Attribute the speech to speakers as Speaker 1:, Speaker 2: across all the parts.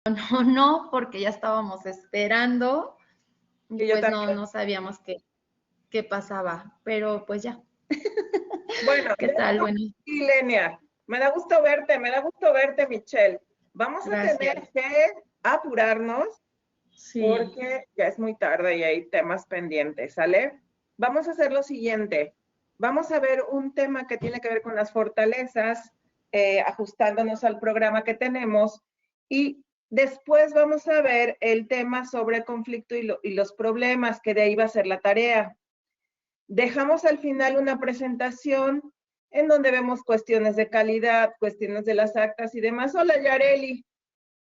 Speaker 1: no, no, porque ya estábamos esperando y
Speaker 2: Y yo
Speaker 1: pues
Speaker 2: también.
Speaker 1: no sabíamos qué pasaba, pero pues ya.
Speaker 2: Bueno,
Speaker 1: ¿Qué
Speaker 2: ya
Speaker 1: tal?
Speaker 2: estamos
Speaker 1: Bueno,
Speaker 2: aquí, Lenia. Me da gusto verte, Michelle. Vamos a tener
Speaker 1: gracias.
Speaker 2: que apurarnos
Speaker 1: Sí,
Speaker 2: porque ya es muy tarde y hay temas pendientes, ¿sale? Vamos a hacer lo siguiente. Vamos a ver un tema que tiene que ver con las fortalezas, ajustándonos al programa que tenemos, y después vamos a ver el tema sobre conflicto y los problemas, que de ahí va a ser la tarea. Dejamos al final una presentación en donde vemos cuestiones de calidad, cuestiones de las actas y demás. Hola, Yareli,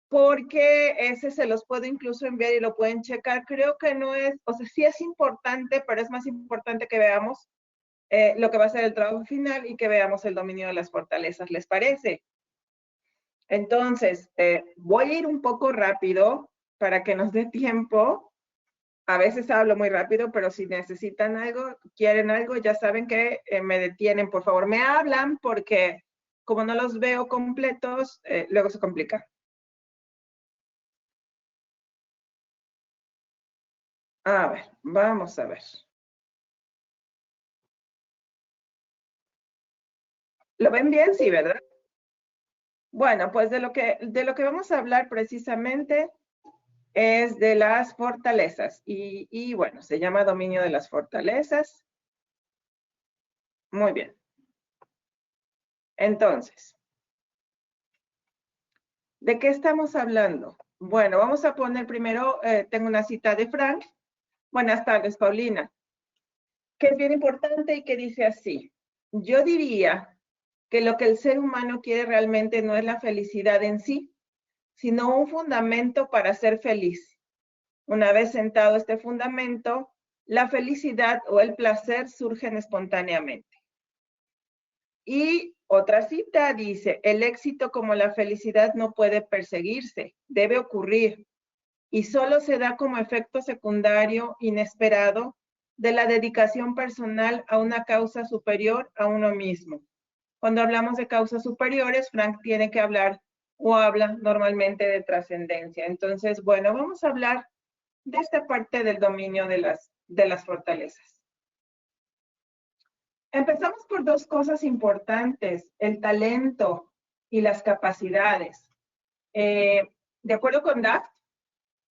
Speaker 2: porque ese se los puedo incluso enviar y lo pueden checar. Creo que no es, o sea, sí es importante, pero es más importante que veamos lo que va a ser el trabajo final y que veamos el dominio de las fortalezas, ¿les parece? Entonces, voy a ir un poco rápido para que nos dé tiempo. A veces hablo muy rápido, pero si necesitan algo, quieren algo, ya saben que me detienen, por favor. Me hablan porque como no los veo completos, luego se complica. A ver, vamos a ver. ¿Lo ven bien? Sí, ¿verdad? Bueno, pues de lo que vamos a hablar precisamente es de las fortalezas. Y bueno, se llama dominio de las fortalezas. Muy bien. Entonces, ¿de qué estamos hablando? Bueno, vamos a poner primero, tengo una cita de Frank. Buenas tardes, Paulina. Que es bien importante y que dice así. Yo diría que lo que el ser humano quiere realmente no es la felicidad en sí, sino un fundamento para ser feliz. Una vez sentado este fundamento, la felicidad o el placer surgen espontáneamente. Y otra cita dice, el éxito como la felicidad no puede perseguirse, debe ocurrir y solo se da como efecto secundario inesperado de la dedicación personal a una causa superior a uno mismo. Cuando hablamos de causas superiores, Frank tiene que hablar o habla normalmente de trascendencia. Entonces, bueno, vamos a hablar de esta parte del dominio de las fortalezas. Empezamos por dos cosas importantes, el talento y las capacidades. De acuerdo con Daft,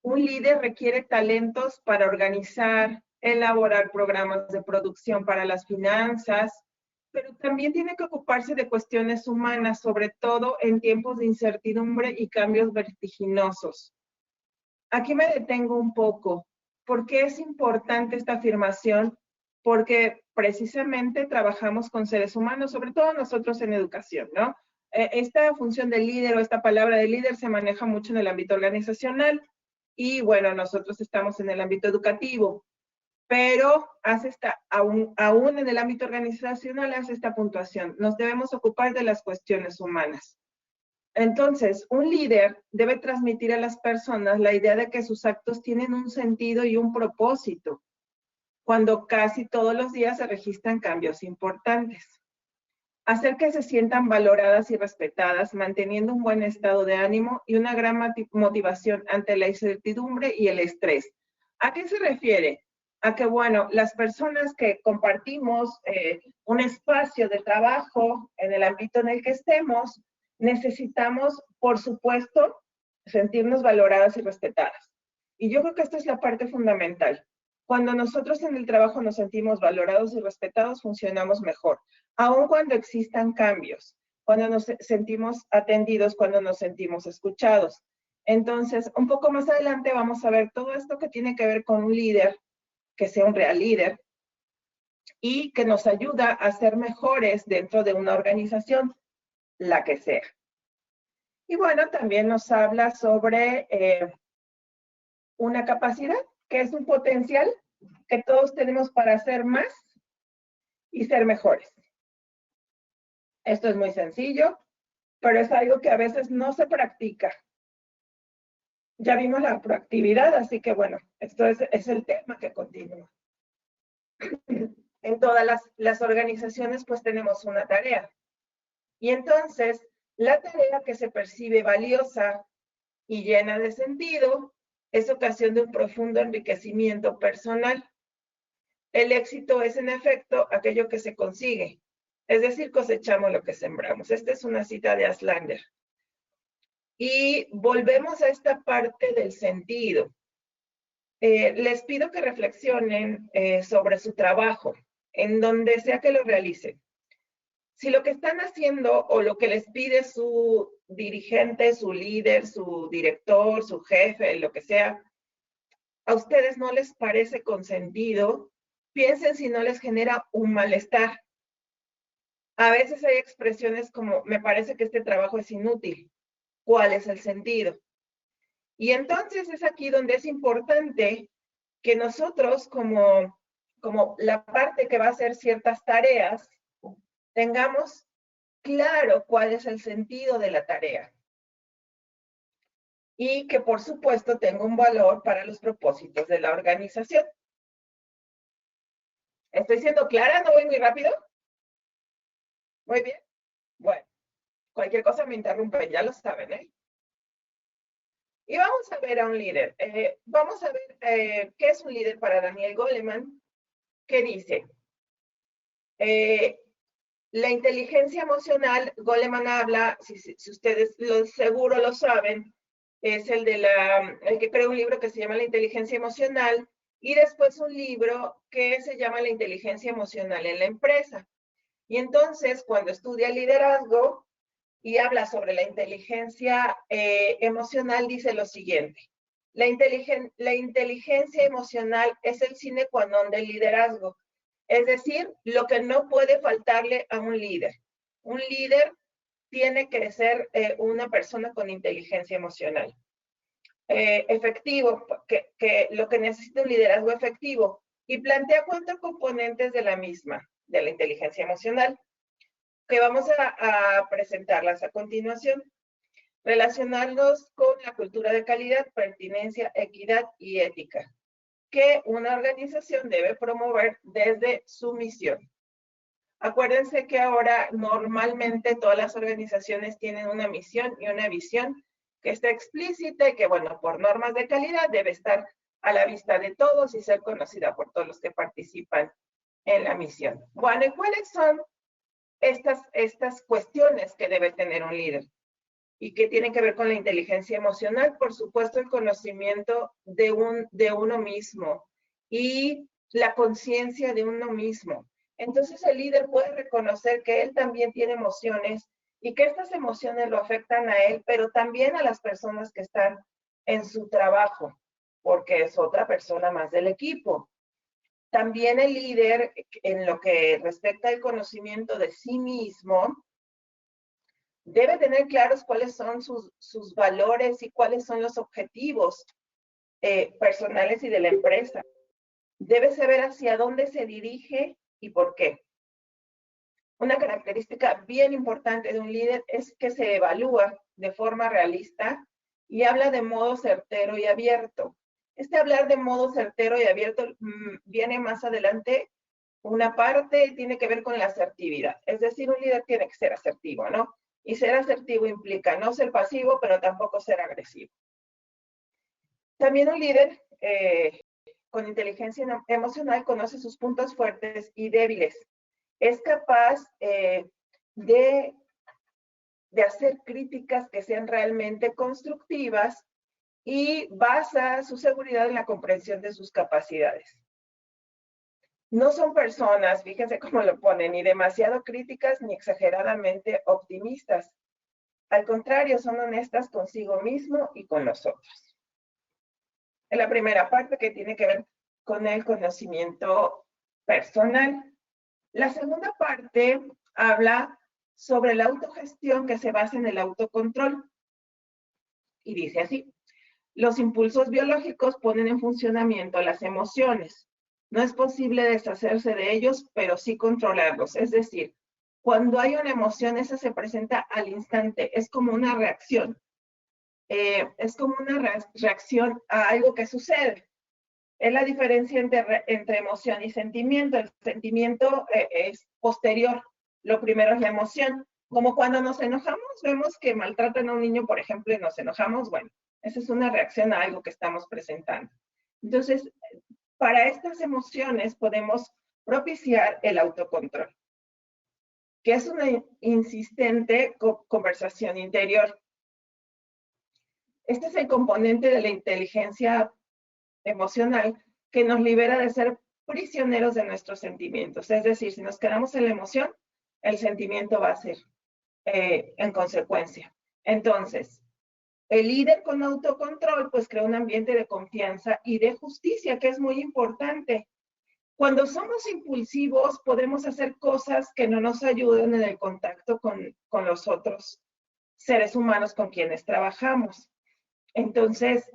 Speaker 2: un líder requiere talentos para organizar, elaborar programas de producción para las finanzas, pero también tiene que ocuparse de cuestiones humanas, sobre todo en tiempos de incertidumbre y cambios vertiginosos. Aquí me detengo un poco. ¿Por qué es importante esta afirmación? Porque precisamente trabajamos con seres humanos, sobre todo nosotros en educación, ¿no? Esta función de líder o esta palabra de líder se maneja mucho en el ámbito organizacional y bueno, nosotros estamos en el ámbito educativo, pero aún en el ámbito organizacional hace esta puntuación. Nos debemos ocupar de las cuestiones humanas. Entonces, un líder debe transmitir a las personas la idea de que sus actos tienen un sentido y un propósito, cuando casi todos los días se registran cambios importantes. Hacer que se sientan valoradas y respetadas, manteniendo un buen estado de ánimo y una gran motivación ante la incertidumbre y el estrés. ¿A qué se refiere? A que, bueno, las personas que compartimos un espacio de trabajo en el ámbito en el que estemos, necesitamos, por supuesto, sentirnos valoradas y respetadas. Y yo creo que esta es la parte fundamental. Cuando nosotros en el trabajo nos sentimos valorados y respetados, funcionamos mejor, aun cuando existan cambios, cuando nos sentimos atendidos, cuando nos sentimos escuchados. Entonces, un poco más adelante vamos a ver todo esto que tiene que ver con un líder, que sea un real líder, y que nos ayuda a ser mejores dentro de una organización, la que sea. Y bueno, también nos habla sobre una capacidad, que es un potencial que todos tenemos para hacer más y ser mejores. Esto es muy sencillo, pero es algo que a veces no se practica. Ya vimos la proactividad, así que bueno, esto es el tema que continúa. En todas las organizaciones pues tenemos una tarea. Y entonces, la tarea que se percibe valiosa y llena de sentido, es ocasión de un profundo enriquecimiento personal. El éxito es, en efecto, aquello que se consigue, es decir, cosechamos lo que sembramos. Esta es una cita de Aslander. Y volvemos a esta parte del sentido. Les pido que reflexionen sobre su trabajo, en donde sea que lo realicen. Si lo que están haciendo o lo que les pide su dirigente, su líder, su director, su jefe, lo que sea, a ustedes no les parece con sentido, piensen si no les genera un malestar. A veces hay expresiones como, me parece que este trabajo es inútil. ¿Cuál es el sentido? Y entonces es aquí donde es importante que nosotros, como la parte que va a hacer ciertas tareas, tengamos claro cuál es el sentido de la tarea. Y que, por supuesto, tenga un valor para los propósitos de la organización. ¿Estoy siendo clara? ¿No voy muy rápido? Muy bien. Bueno, cualquier cosa me interrumpen, ya lo saben, ¿eh? Y vamos a ver a un líder. Vamos a ver qué es un líder para Daniel Goleman, que dice, la inteligencia emocional, Goleman habla, si ustedes seguro lo saben, es el que creó un libro que se llama La inteligencia emocional, y después un libro que se llama La inteligencia emocional en la empresa. Y entonces, cuando estudia liderazgo y habla sobre la inteligencia emocional, dice lo siguiente. La inteligencia emocional es el sine qua non del liderazgo. Es decir, lo que no puede faltarle a un líder. Un líder tiene que ser una persona con inteligencia emocional. Efectivo, que lo que necesita un liderazgo efectivo. Y plantea 4 componentes de la misma, de la inteligencia emocional, que vamos a presentarlas a continuación. Relacionarnos con la cultura de calidad, pertinencia, equidad y ética, que una organización debe promover desde su misión. Acuérdense que ahora normalmente todas las organizaciones tienen una misión y una visión que está explícita y que, bueno, por normas de calidad debe estar a la vista de todos y ser conocida por todos los que participan en la misión. Bueno, ¿y cuáles son estas cuestiones que debe tener un líder? Y que tienen que ver con la inteligencia emocional, por supuesto, el conocimiento de uno mismo y la conciencia de uno mismo. Entonces el líder puede reconocer que él también tiene emociones y que estas emociones lo afectan a él, pero también a las personas que están en su trabajo, porque es otra persona más del equipo. También el líder, en lo que respecta al conocimiento de sí mismo, debe tener claros cuáles son sus valores y cuáles son los objetivos personales y de la empresa. Debe saber hacia dónde se dirige y por qué. Una característica bien importante de un líder es que se evalúa de forma realista y habla de modo certero y abierto. Este hablar de modo certero y abierto viene más adelante. Una parte tiene que ver con la asertividad. Es decir, un líder tiene que ser asertivo, ¿no? Y ser asertivo implica no ser pasivo, pero tampoco ser agresivo. También un líder con inteligencia emocional conoce sus puntos fuertes y débiles. Es capaz de hacer críticas que sean realmente constructivas y basa su seguridad en la comprensión de sus capacidades. No son personas, fíjense cómo lo ponen, ni demasiado críticas ni exageradamente optimistas. Al contrario, son honestas consigo mismo y con los otros. En la primera parte, que tiene que ver con el conocimiento personal. La segunda parte habla sobre la autogestión que se basa en el autocontrol. Y dice así: los impulsos biológicos ponen en funcionamiento las emociones. No es posible deshacerse de ellos, pero sí controlarlos. Es decir, cuando hay una emoción, esa se presenta al instante. Es como una reacción. Es como una reacción a algo que sucede. Es la diferencia entre emoción y sentimiento. El sentimiento es posterior. Lo primero es la emoción. Como cuando nos enojamos, vemos que maltratan a un niño, por ejemplo, y nos enojamos. Bueno, Esa es una reacción a algo que estamos presentando. Entonces, para estas emociones podemos propiciar el autocontrol, que es una insistente conversación interior. Este es el componente de la inteligencia emocional que nos libera de ser prisioneros de nuestros sentimientos. Es decir, si nos quedamos en la emoción, el sentimiento va a ser en consecuencia. Entonces, el líder con autocontrol pues crea un ambiente de confianza y de justicia, que es muy importante. Cuando somos impulsivos podemos hacer cosas que no nos ayuden en el contacto con los otros seres humanos con quienes trabajamos. Entonces,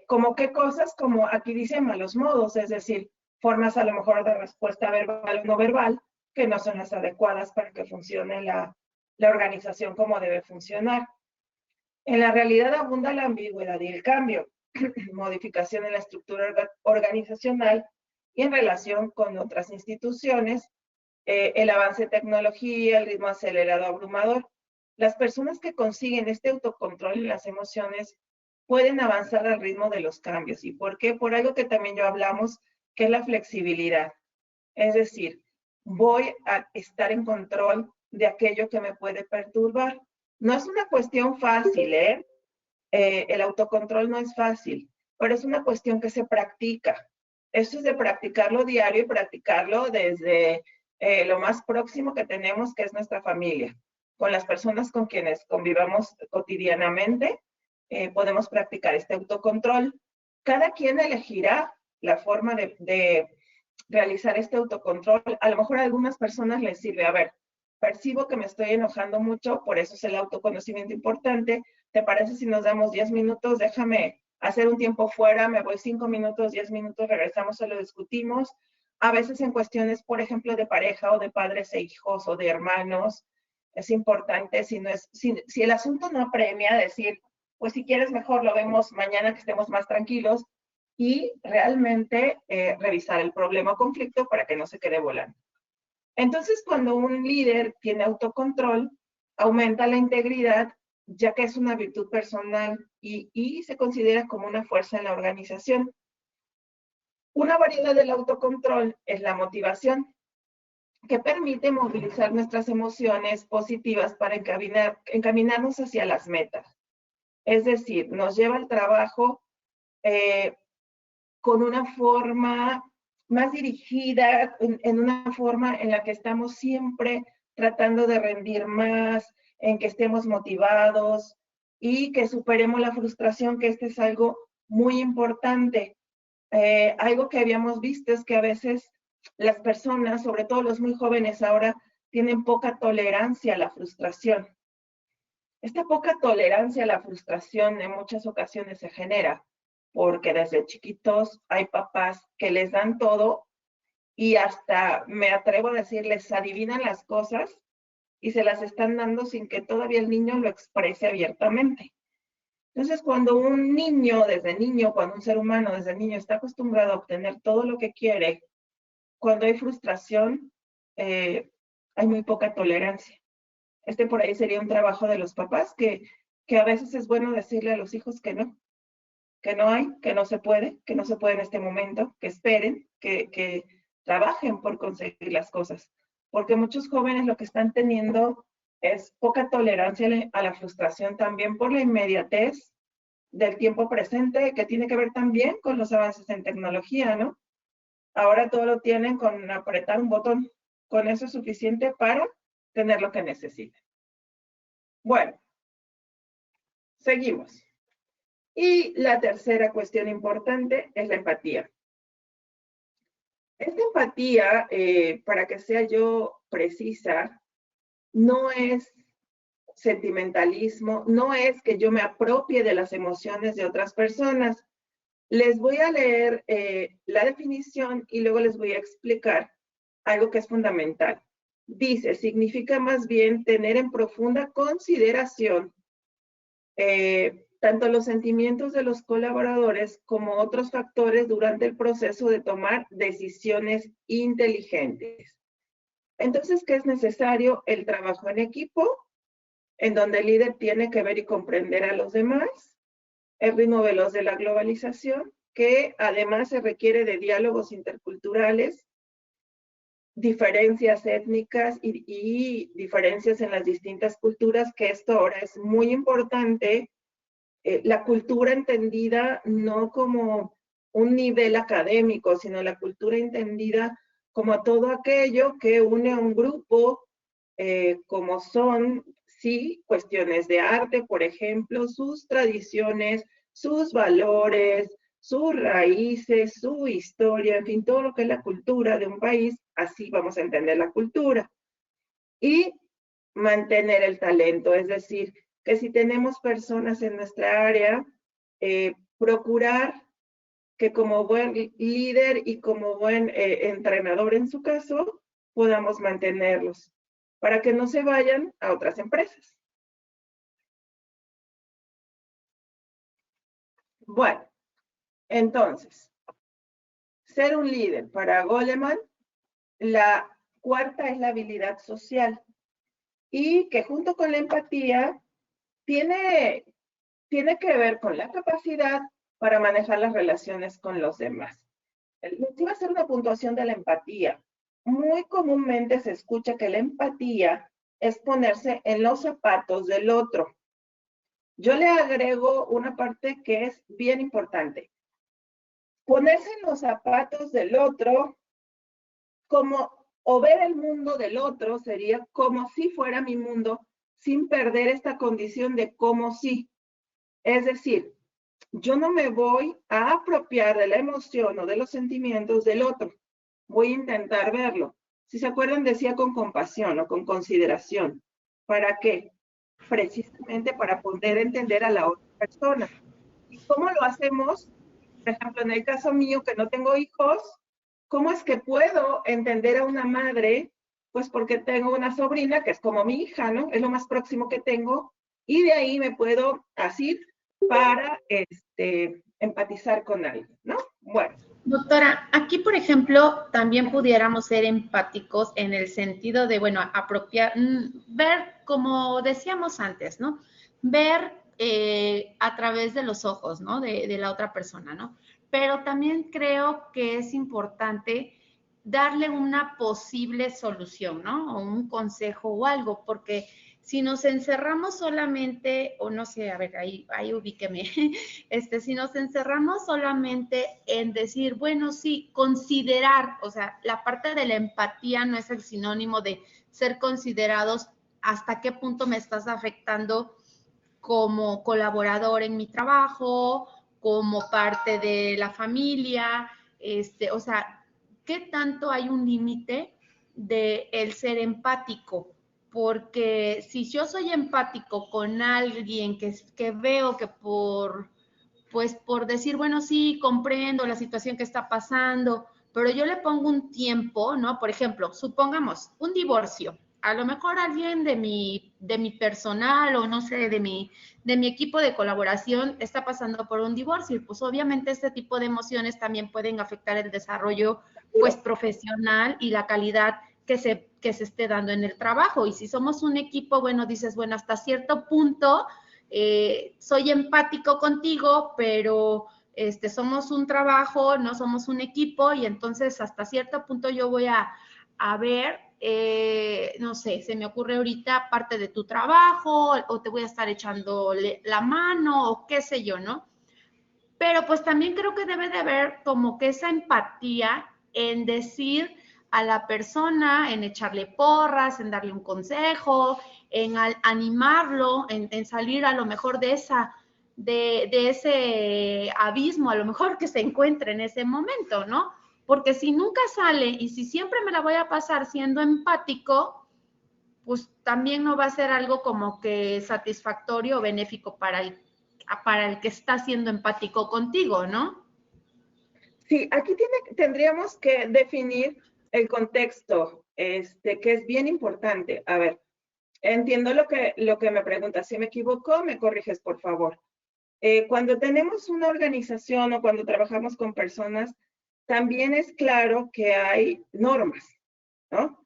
Speaker 2: ¿como qué cosas? Como aquí dice malos modos, es decir, formas a lo mejor de respuesta verbal o no verbal que no son las adecuadas para que funcione la organización como debe funcionar. En la realidad abunda la ambigüedad y el cambio, modificación en la estructura organizacional y en relación con otras instituciones, el avance de tecnología, el ritmo acelerado abrumador. Las personas que consiguen este autocontrol en las emociones pueden avanzar al ritmo de los cambios. ¿Y por qué? Por algo que también ya hablamos, que es la flexibilidad. Es decir, voy a estar en control de aquello que me puede perturbar. No es una cuestión fácil, ¿eh? El autocontrol no es fácil, pero es una cuestión que se practica. Eso es de practicarlo diario y practicarlo desde lo más próximo que tenemos, que es nuestra familia. Con las personas con quienes convivamos cotidianamente, podemos practicar este autocontrol. Cada quien elegirá la forma de realizar este autocontrol. A lo mejor a algunas personas les sirve, a ver, percibo que me estoy enojando mucho, por eso es el autoconocimiento importante. ¿Te parece si nos damos 10 minutos? Déjame hacer un tiempo fuera, me voy 5 minutos, 10 minutos, regresamos, se lo discutimos. A veces en cuestiones, por ejemplo, de pareja o de padres e hijos o de hermanos, es importante, si el asunto no apremia, decir, pues si quieres mejor lo vemos mañana que estemos más tranquilos, y realmente revisar el problema o conflicto para que no se quede volando. Entonces, cuando un líder tiene autocontrol, aumenta la integridad, ya que es una virtud personal y se considera como una fuerza en la organización. Una variedad del autocontrol es la motivación, que permite movilizar nuestras emociones positivas para encaminarnos hacia las metas. Es decir, nos lleva al trabajo con una forma más dirigida, en una forma en la que estamos siempre tratando de rendir más, en que estemos motivados y que superemos la frustración, que este es algo muy importante. Algo que habíamos visto es que a veces las personas, sobre todo los muy jóvenes ahora, tienen poca tolerancia a la frustración. Esta poca tolerancia a la frustración en muchas ocasiones se genera porque desde chiquitos hay papás que les dan todo y hasta, me atrevo a decirles, adivinan las cosas y se las están dando sin que todavía el niño lo exprese abiertamente. Entonces, cuando un niño, cuando un ser humano desde niño está acostumbrado a obtener todo lo que quiere, cuando hay frustración, hay muy poca tolerancia. Por ahí sería un trabajo de los papás, que a veces es bueno decirle a los hijos que no hay, que no se puede en este momento, que esperen, que trabajen por conseguir las cosas. Porque muchos jóvenes lo que están teniendo es poca tolerancia a la frustración, también por la inmediatez del tiempo presente, que tiene que ver también con los avances en tecnología, ¿no? Ahora todo lo tienen con apretar un botón. Con eso es suficiente para tener lo que necesitan. Bueno, seguimos. Y la tercera cuestión importante es la empatía. Esta empatía, para que sea yo precisa, no es sentimentalismo, no es que yo me apropie de las emociones de otras personas. Les voy a leer la definición y luego les voy a explicar algo que es fundamental. Dice, significa más bien tener en profunda consideración tanto los sentimientos de los colaboradores como otros factores durante el proceso de tomar decisiones inteligentes. Entonces, ¿qué es necesario? El trabajo en equipo, en donde el líder tiene que ver y comprender a los demás, el ritmo veloz de la globalización, que además se requiere de diálogos interculturales, diferencias étnicas y diferencias en las distintas culturas, que esto ahora es muy importante. La cultura entendida no como un nivel académico, sino la cultura entendida como todo aquello que une a un grupo, como son, sí, cuestiones de arte, por ejemplo, sus tradiciones, sus valores, sus raíces, su historia, en fin, todo lo que es la cultura de un país, así vamos a entender la cultura. Y mantener el talento, es decir, que si tenemos personas en nuestra área, procurar que como buen líder y como buen entrenador en su caso, podamos mantenerlos para que no se vayan a otras empresas. Bueno, entonces, ser un líder para Goleman, la cuarta es la habilidad social y que junto con la empatía tiene que ver con la capacidad para manejar las relaciones con los demás. Les iba a hacer una puntuación de la empatía. Muy comúnmente se escucha que la empatía es ponerse en los zapatos del otro. Yo le agrego una parte que es bien importante. Ponerse en los zapatos del otro como, o ver el mundo del otro sería como si fuera mi mundo, sin perder esta condición de como si. Es decir, yo no me voy a apropiar de la emoción o de los sentimientos del otro. Voy a intentar verlo. Si se acuerdan, decía con compasión o con consideración. ¿Para qué? Precisamente para poder entender a la otra persona. ¿Y cómo lo hacemos? Por ejemplo, en el caso mío, que no tengo hijos, ¿cómo es que puedo entender a una madre? Pues porque tengo una sobrina que es como mi hija, ¿no? Es lo más próximo que tengo. Y de ahí me puedo así para empatizar con alguien, ¿no? Bueno.
Speaker 1: Doctora, aquí, por ejemplo, también pudiéramos ser empáticos en el sentido de, bueno, apropiar, ver, como decíamos antes, ¿no? Ver a través de los ojos, ¿no? De la otra persona, ¿no? Pero también creo que es importante darle una posible solución, ¿no? O un consejo o algo, porque si nos encerramos solamente, o no sé, a ver, ahí ubíqueme, si nos encerramos solamente en decir, bueno, sí, considerar, o sea, la parte de la empatía no es el sinónimo de ser considerados hasta qué punto me estás afectando como colaborador en mi trabajo, como parte de la familia, o sea, ¿qué tanto hay un límite de el ser empático? Porque si yo soy empático con alguien que veo que pues por decir, bueno, sí, comprendo la situación que está pasando, pero yo le pongo un tiempo, ¿no? Por ejemplo, supongamos un divorcio. A lo mejor alguien de mi personal o no sé, de mi equipo de colaboración está pasando por un divorcio y pues obviamente este tipo de emociones también pueden afectar el desarrollo pues profesional y la calidad que se esté dando en el trabajo. Y si somos un equipo, bueno, dices, bueno, hasta cierto punto soy empático contigo, pero somos un trabajo, no somos un equipo y entonces hasta cierto punto yo voy a ver, no sé, se me ocurre ahorita parte de tu trabajo o te voy a estar echando la mano o qué sé yo, ¿no? Pero pues también creo que debe de haber como que esa empatía en decir a la persona, en echarle porras, en darle un consejo, en animarlo, en salir a lo mejor de ese abismo, a lo mejor que se encuentre en ese momento, ¿no? Porque si nunca sale y si siempre me la voy a pasar siendo empático, pues también no va a ser algo como que satisfactorio o benéfico para el que está siendo empático contigo, ¿no?
Speaker 2: Sí, aquí tendríamos que definir el contexto, que es bien importante. A ver, entiendo lo que me preguntas. Si me equivoco, me corriges, por favor. Cuando tenemos una organización o cuando trabajamos con personas, también es claro que hay normas, ¿no?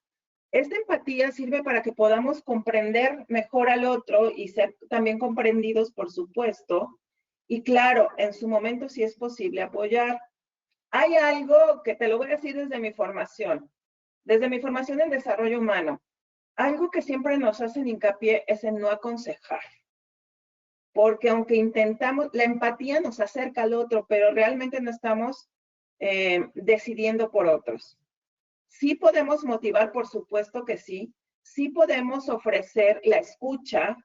Speaker 2: Esta empatía sirve para que podamos comprender mejor al otro y ser también comprendidos, por supuesto, Y claro, en su momento sí es posible apoyar. Hay algo que te lo voy a decir desde mi formación en desarrollo humano. Algo que siempre nos hacen hincapié es en no aconsejar. Porque aunque intentamos, la empatía nos acerca al otro, pero realmente no estamos decidiendo por otros. Sí podemos motivar, por supuesto que sí. Sí podemos ofrecer la escucha,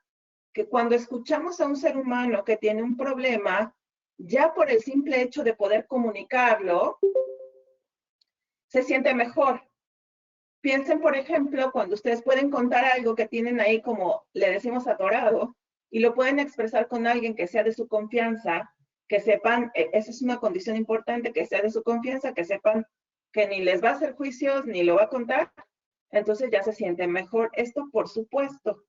Speaker 2: que cuando escuchamos a un ser humano que tiene un problema, ya por el simple hecho de poder comunicarlo, se siente mejor. Piensen, por ejemplo, cuando ustedes pueden contar algo que tienen ahí como le decimos atorado y lo pueden expresar con alguien que sea de su confianza, que sepan, esa es una condición importante, que sea de su confianza, que sepan que ni les va a hacer juicios ni lo va a contar, entonces ya se siente mejor. Esto por supuesto.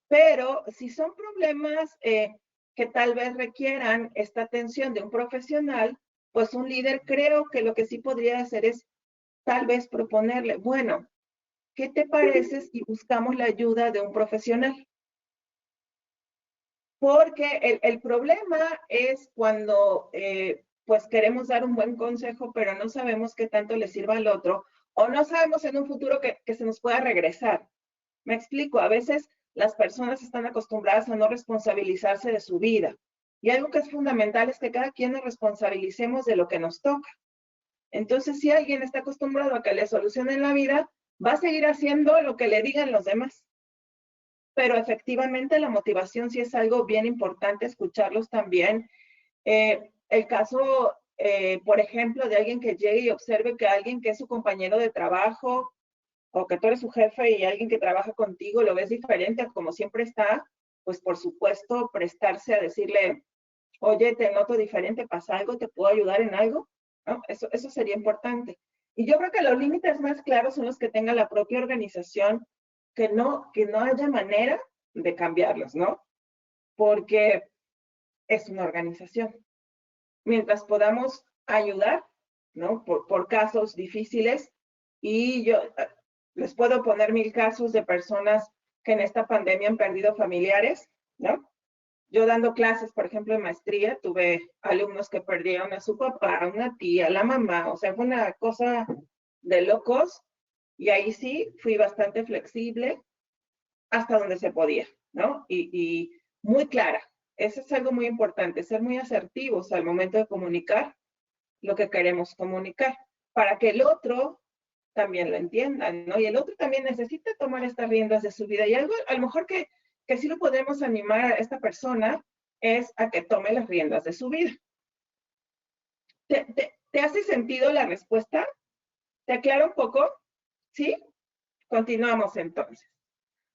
Speaker 2: Pero si son problemas que tal vez requieran esta atención de un profesional, pues un líder creo que lo que sí podría hacer es tal vez proponerle, bueno, ¿qué te parece si buscamos la ayuda de un profesional? Porque el problema es cuando pues queremos dar un buen consejo, pero no sabemos qué tanto le sirva al otro, o no sabemos en un futuro que se nos pueda regresar. Me explico, a veces las personas están acostumbradas a no responsabilizarse de su vida. Y algo que es fundamental es que cada quien nos responsabilicemos de lo que nos toca. Entonces, si alguien está acostumbrado a que le solucionen la vida, va a seguir haciendo lo que le digan los demás. Pero efectivamente la motivación sí es algo bien importante, escucharlos también. El caso, por ejemplo, de alguien que llegue y observe que alguien que es su compañero de trabajo o que tú eres su jefe y alguien que trabaja contigo lo ves diferente a como siempre está, pues por supuesto prestarse a decirle, oye, te noto diferente, ¿pasa algo? ¿Te puedo ayudar en algo? ¿No? Eso sería importante. Y yo creo que los límites más claros son los que tenga la propia organización, que no haya manera de cambiarlos, ¿no? Porque es una organización. Mientras podamos ayudar, ¿no? Por casos difíciles, y yo les puedo poner 1000 casos de personas que en esta pandemia han perdido familiares, ¿no? Yo dando clases, por ejemplo, en maestría, tuve alumnos que perdieron a su papá, a una tía, a la mamá, o sea, fue una cosa de locos, y ahí sí fui bastante flexible hasta donde se podía, ¿no? Y muy clara. Eso es algo muy importante, ser muy asertivos al momento de comunicar lo que queremos comunicar, para que el otro también lo entienda, ¿no? Y el otro también necesita tomar estas riendas de su vida. Y algo, a lo mejor que sí lo podemos animar a esta persona es a que tome las riendas de su vida. ¿Te hace sentido la respuesta? ¿Te aclara un poco? ¿Sí? Continuamos entonces.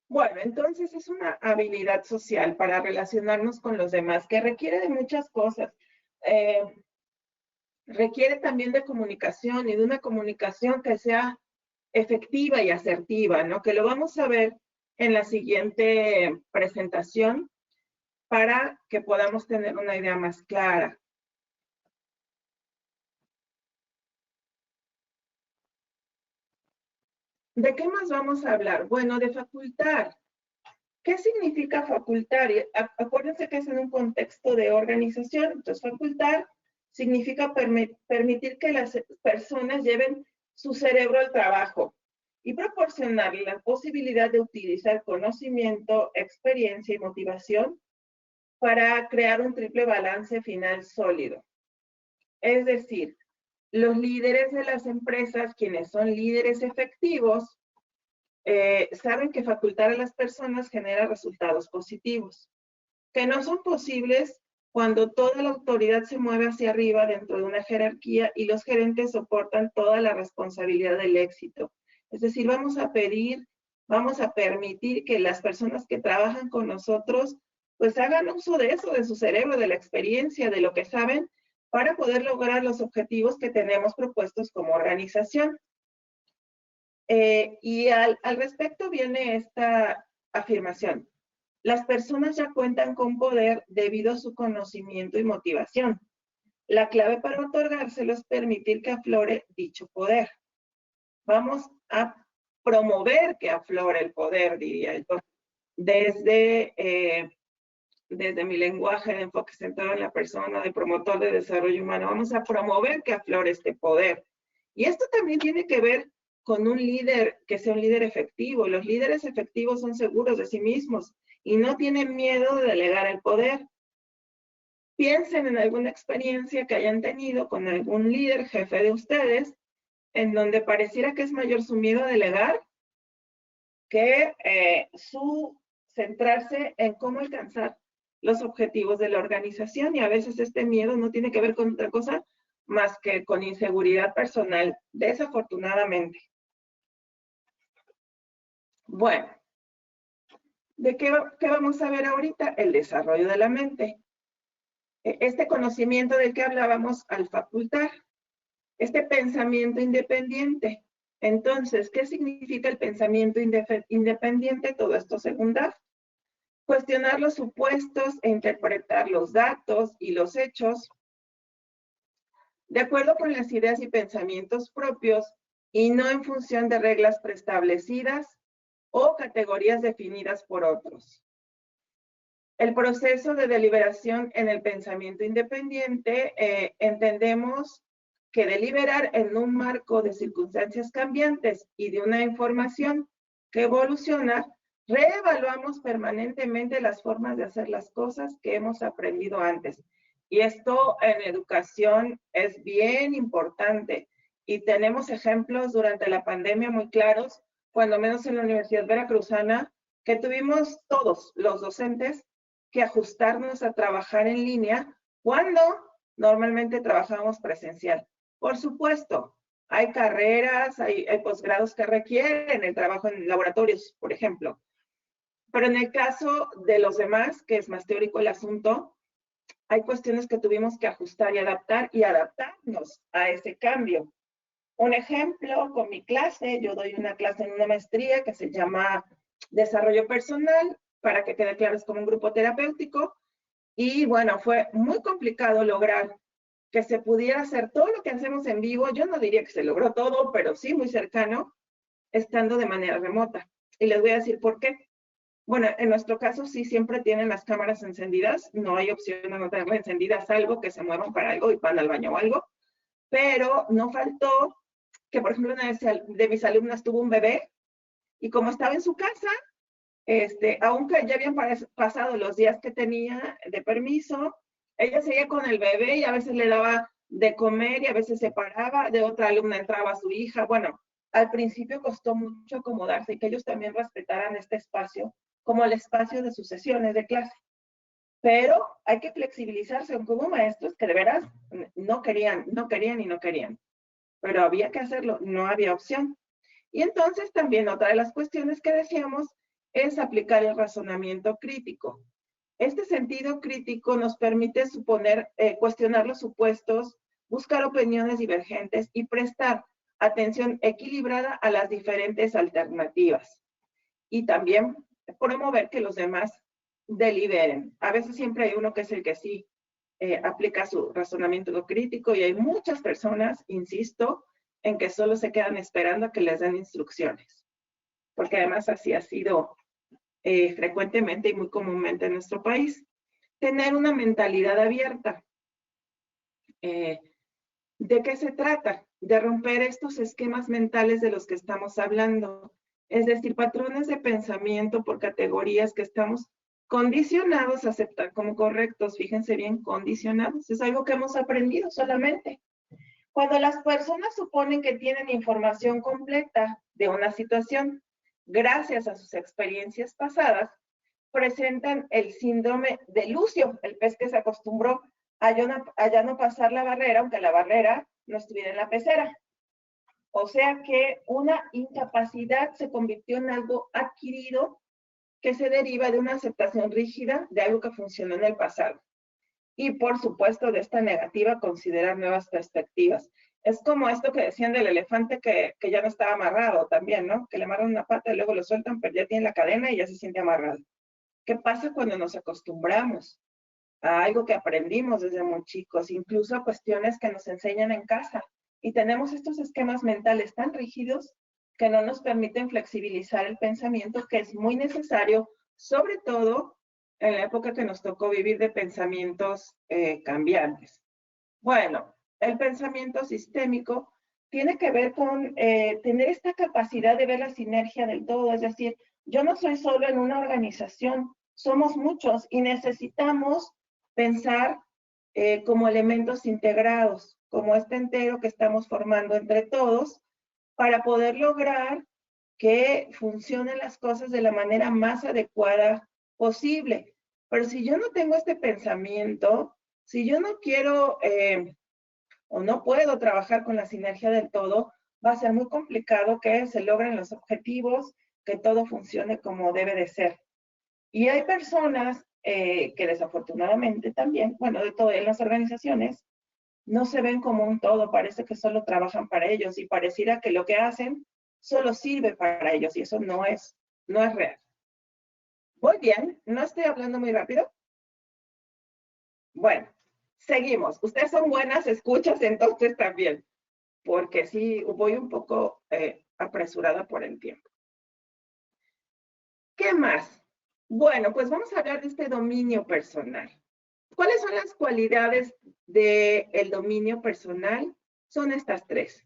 Speaker 2: Bueno, entonces es una habilidad social para relacionarnos con los demás que requiere de muchas cosas. Requiere también de comunicación y de una comunicación que sea efectiva y asertiva, ¿no? Que lo vamos a ver en la siguiente presentación para que podamos tener una idea más clara. ¿De qué más vamos a hablar? Bueno, de facultar. ¿Qué significa facultar? Acuérdense que es en un contexto de organización. Entonces, facultar significa permitir que las personas lleven su cerebro al trabajo y proporcionarle la posibilidad de utilizar conocimiento, experiencia y motivación para crear un triple balance final sólido. Es decir, los líderes de las empresas, quienes son líderes efectivos, saben que facultar a las personas genera resultados positivos, que no son posibles cuando toda la autoridad se mueve hacia arriba dentro de una jerarquía y los gerentes soportan toda la responsabilidad del éxito. Es decir, vamos a permitir que las personas que trabajan con nosotros pues hagan uso de eso, de su cerebro, de la experiencia, de lo que saben, para poder lograr los objetivos que tenemos propuestos como organización. Y al respecto viene esta afirmación. Las personas ya cuentan con poder debido a su conocimiento y motivación. La clave para otorgárselo es permitir que aflore dicho poder. Vamos a promover que aflore el poder, diría yo, desde desde mi lenguaje de enfoque centrado en la persona, de promotor de desarrollo humano, vamos a promover que aflore este poder. Y esto también tiene que ver con un líder que sea un líder efectivo. Los líderes efectivos son seguros de sí mismos y no tienen miedo de delegar el poder. Piensen en alguna experiencia que hayan tenido con algún líder, jefe de ustedes, en donde pareciera que es mayor su miedo a delegar que su centrarse en cómo alcanzar los objetivos de la organización. Y a veces este miedo no tiene que ver con otra cosa más que con inseguridad personal, desafortunadamente. Bueno, ¿de qué vamos a ver ahorita? El desarrollo de la mente. Este conocimiento del que hablábamos al facultar, este pensamiento independiente. Entonces, ¿qué significa el pensamiento independiente? Todo esto según Duff. Cuestionar los supuestos e interpretar los datos y los hechos de acuerdo con las ideas y pensamientos propios y no en función de reglas preestablecidas o categorías definidas por otros. El proceso de deliberación en el pensamiento independiente, entendemos que deliberar en un marco de circunstancias cambiantes y de una información que evoluciona, reevaluamos permanentemente las formas de hacer las cosas que hemos aprendido antes. Y esto en educación es bien importante. Y tenemos ejemplos durante la pandemia muy claros, cuando menos en la Universidad Veracruzana, que tuvimos todos los docentes que ajustarnos a trabajar en línea cuando normalmente trabajamos presencial. Por supuesto, hay carreras, hay posgrados que requieren el trabajo en laboratorios, por ejemplo. Pero en el caso de los demás, que es más teórico el asunto, hay cuestiones que tuvimos que ajustar y adaptarnos a ese cambio. Un ejemplo, con mi clase, yo doy una clase en una maestría que se llama Desarrollo Personal, para que quede claro, es como un grupo terapéutico. Y bueno, fue muy complicado lograr que se pudiera hacer todo lo que hacemos en vivo. Yo no diría que se logró todo, pero sí muy cercano, estando de manera remota. Y les voy a decir por qué. Bueno, en nuestro caso sí siempre tienen las cámaras encendidas, no hay opción de no tenerlas encendidas, salvo que se muevan para algo y van al baño o algo, pero no faltó que, por ejemplo, una de mis alumnas tuvo un bebé y como estaba en su casa, aunque ya habían pasado los días que tenía de permiso, ella seguía con el bebé y a veces le daba de comer y a veces se paraba, de otra alumna entraba su hija. Bueno, al principio costó mucho acomodarse y que ellos también respetaran este espacio como el espacio de sus sesiones de clase. Pero hay que flexibilizarse, aunque hubo maestros que de veras no querían. Pero había que hacerlo, no había opción. Y entonces también otra de las cuestiones que decíamos es aplicar el razonamiento crítico. Este sentido crítico nos permite cuestionar los supuestos, buscar opiniones divergentes y prestar atención equilibrada a las diferentes alternativas. Y también promover que los demás deliberen. A veces siempre hay uno que es el que sí aplica su razonamiento crítico y hay muchas personas, insisto, en que solo se quedan esperando a que les den instrucciones. Porque además así ha sido frecuentemente y muy comúnmente en nuestro país. Tener una mentalidad abierta. ¿De qué se trata? De romper estos esquemas mentales de los que estamos hablando. Es decir, patrones de pensamiento por categorías que estamos condicionados a aceptar como correctos. Fíjense bien, condicionados. Es algo que hemos aprendido solamente. Cuando las personas suponen que tienen información completa de una situación, gracias a sus experiencias pasadas, presentan el síndrome de Lucio, el pez que se acostumbró a ya no pasar la barrera, aunque la barrera no estuviera en la pecera. O sea que una incapacidad se convirtió en algo adquirido que se deriva de una aceptación rígida de algo que funcionó en el pasado. Y por supuesto de esta negativa considerar nuevas perspectivas. Es como esto que decían del elefante que ya no estaba amarrado también, ¿no? Que le amarran una pata y luego lo sueltan, pero ya tiene la cadena y ya se siente amarrado. ¿Qué pasa cuando nos acostumbramos a algo que aprendimos desde muy chicos, incluso a cuestiones que nos enseñan en casa? Y tenemos estos esquemas mentales tan rígidos que no nos permiten flexibilizar el pensamiento, que es muy necesario, sobre todo en la época que nos tocó vivir de pensamientos cambiantes. Bueno, el pensamiento sistémico tiene que ver con tener esta capacidad de ver la sinergia del todo, es decir, yo no soy solo en una organización, somos muchos y necesitamos pensar como elementos integrados, como este entero que estamos formando entre todos, para poder lograr que funcionen las cosas de la manera más adecuada posible. Pero si yo no tengo este pensamiento, si yo no quiero o no puedo trabajar con la sinergia del todo, va a ser muy complicado que se logren los objetivos, que todo funcione como debe de ser. Y hay personas que desafortunadamente también, bueno, de todo en las organizaciones, no se ven como un todo, parece que solo trabajan para ellos y pareciera que lo que hacen solo sirve para ellos y eso no es real. Muy bien, no estoy hablando muy rápido. Bueno, seguimos. Ustedes son buenas escuchas entonces también, porque sí, voy un poco apresurada por el tiempo. ¿Qué más? Bueno, pues vamos a hablar de este dominio personal. ¿Cuáles son las cualidades del dominio personal? Son estas tres.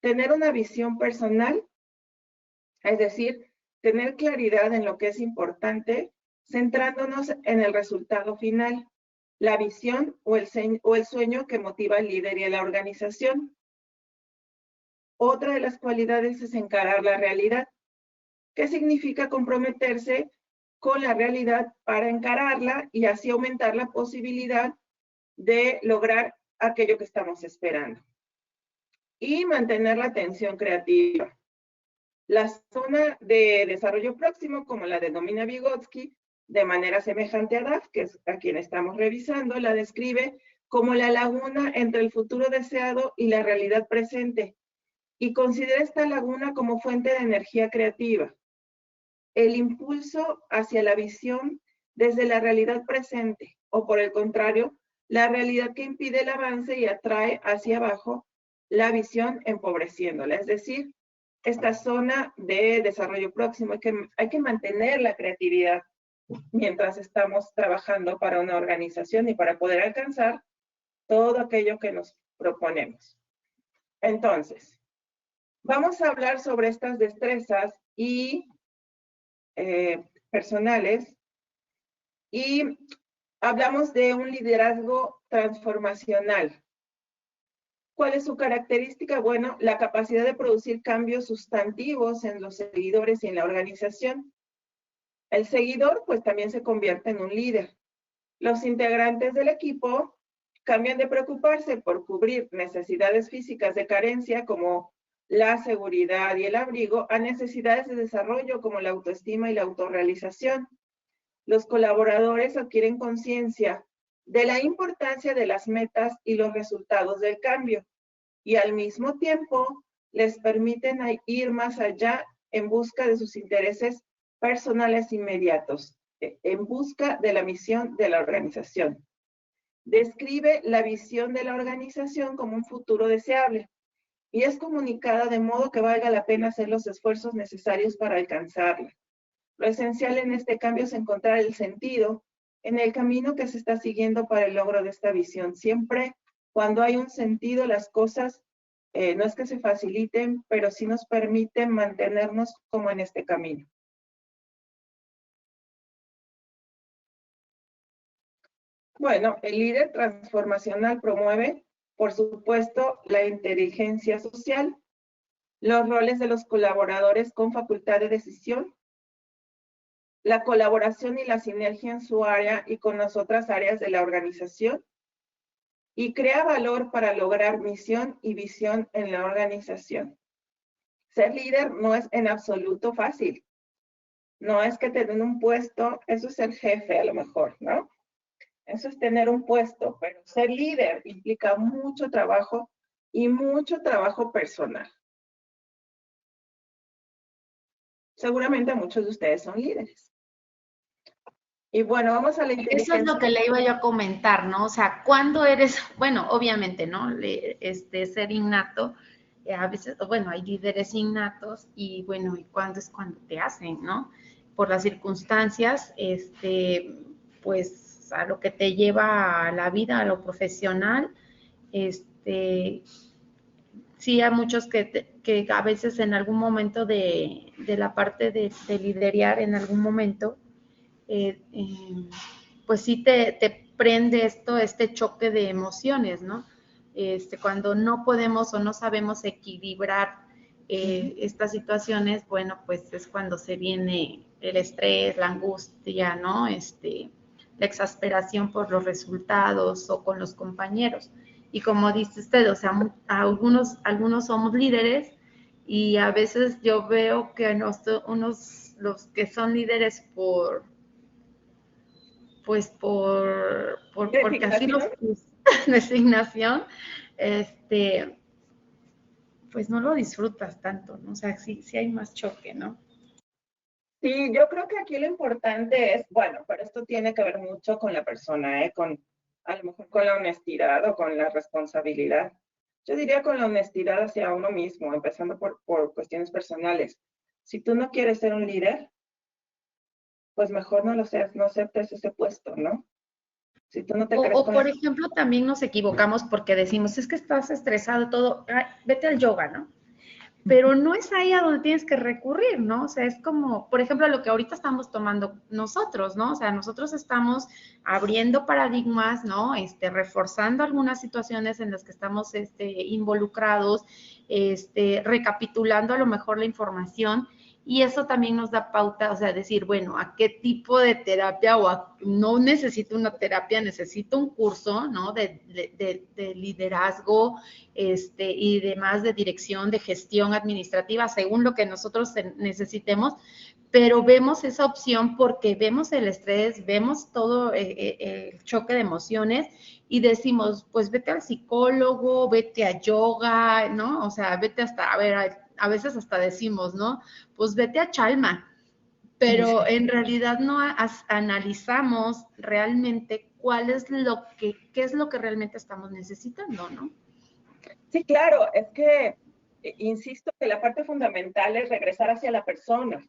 Speaker 2: Tener una visión personal, es decir, tener claridad en lo que es importante, centrándonos en el resultado final, la visión o el sueño que motiva al líder y a la organización. Otra de las cualidades es encarar la realidad. ¿Qué significa comprometerse con la realidad para encararla y así aumentar la posibilidad de lograr aquello que estamos esperando? Y mantener la atención creativa. La zona de desarrollo próximo, como la denomina Vygotsky, de manera semejante a DAF, que es a quien estamos revisando, la describe como la laguna entre el futuro deseado y la realidad presente, y considera esta laguna como fuente de energía creativa. El impulso hacia la visión desde la realidad presente, o por el contrario, la realidad que impide el avance y atrae hacia abajo la visión empobreciéndola, es decir, esta zona de desarrollo próximo, hay que mantener la creatividad mientras estamos trabajando para una organización y para poder alcanzar todo aquello que nos proponemos. Entonces, vamos a hablar sobre estas destrezas y personales y hablamos de un liderazgo transformacional. ¿Cuál es su característica? Bueno, la capacidad de producir cambios sustantivos en los seguidores y en la organización. El seguidor, pues también se convierte en un líder. Los integrantes del equipo cambian de preocuparse por cubrir necesidades físicas de carencia como la seguridad y el abrigo a necesidades de desarrollo como la autoestima y la autorrealización. Los colaboradores adquieren conciencia de la importancia de las metas y los resultados del cambio y al mismo tiempo les permiten ir más allá en busca de sus intereses personales inmediatos, en busca de la misión de la organización. Describe la visión de la organización como un futuro deseable y es comunicada de modo que valga la pena hacer los esfuerzos necesarios para alcanzarla. Lo esencial en este cambio es encontrar el sentido en el camino que se está siguiendo para el logro de esta visión. Siempre cuando hay un sentido, las cosas no es que se faciliten, pero sí nos permiten mantenernos como en este camino. Bueno, el líder transformacional promueve, por supuesto, la inteligencia social, los roles de los colaboradores con facultad de decisión, la colaboración y la sinergia en su área y con las otras áreas de la organización, y crea valor para lograr misión y visión en la organización. Ser líder no es en absoluto fácil. No es que te den un puesto, eso es ser jefe a lo mejor, ¿no? Eso es tener un puesto, pero ser líder implica mucho trabajo y mucho trabajo personal. Seguramente muchos de ustedes son líderes. Y bueno, vamos a la inteligencia.
Speaker 1: Eso es lo que le iba yo a comentar, ¿no? O sea, cuando eres, bueno, obviamente, ¿no? Ser innato, a veces, bueno, hay líderes innatos y bueno, ¿y cuándo es cuando te hacen, ¿no? Por las circunstancias, pues a lo que te lleva a la vida, a lo profesional. Sí, hay muchos que a veces en algún momento de la parte de liderar, en algún momento, pues sí te prende este choque de emociones, ¿no? Cuando no podemos o no sabemos equilibrar estas situaciones, bueno, pues es cuando se viene el estrés, la angustia, ¿no? La exasperación por los resultados o con los compañeros. Y como dice usted, o sea, algunos somos líderes y a veces yo veo que los que son líderes porque así los puse, designación, pues no lo disfrutas tanto, ¿no? O sea, sí hay más choque, ¿no?
Speaker 2: Sí, yo creo que aquí lo importante es, bueno, pero esto tiene que ver mucho con la persona, a lo mejor con la honestidad o con la responsabilidad. Yo diría con la honestidad hacia uno mismo, empezando por cuestiones personales. Si tú no quieres ser un líder, pues mejor no lo seas, no aceptes ese puesto, ¿no? Si tú no te crees
Speaker 1: O
Speaker 2: con
Speaker 1: por
Speaker 2: la...
Speaker 1: ejemplo, también nos equivocamos porque decimos, es que estás estresado todo, ay, vete al yoga, ¿no? Pero no es ahí a donde tienes que recurrir, ¿no? O sea, es como, por ejemplo, lo que ahorita estamos tomando nosotros, ¿no? O sea, nosotros estamos abriendo paradigmas, ¿no? Reforzando algunas situaciones en las que estamos involucrados, recapitulando a lo mejor la información y eso también nos da pauta, o sea, decir, bueno, a qué tipo de terapia no necesito una terapia, necesito un curso, ¿no? De liderazgo, y demás de dirección, de gestión administrativa, según lo que nosotros necesitemos, pero vemos esa opción porque vemos el estrés, vemos todo el choque de emociones y decimos, pues vete al psicólogo, vete a yoga, ¿no? O sea, vete hasta, a ver, a veces hasta decimos, ¿no? Pues vete a Chalma, pero en realidad no analizamos realmente qué es lo que realmente estamos necesitando, ¿no?
Speaker 2: Sí, claro, es que insisto que la parte fundamental es regresar hacia la persona.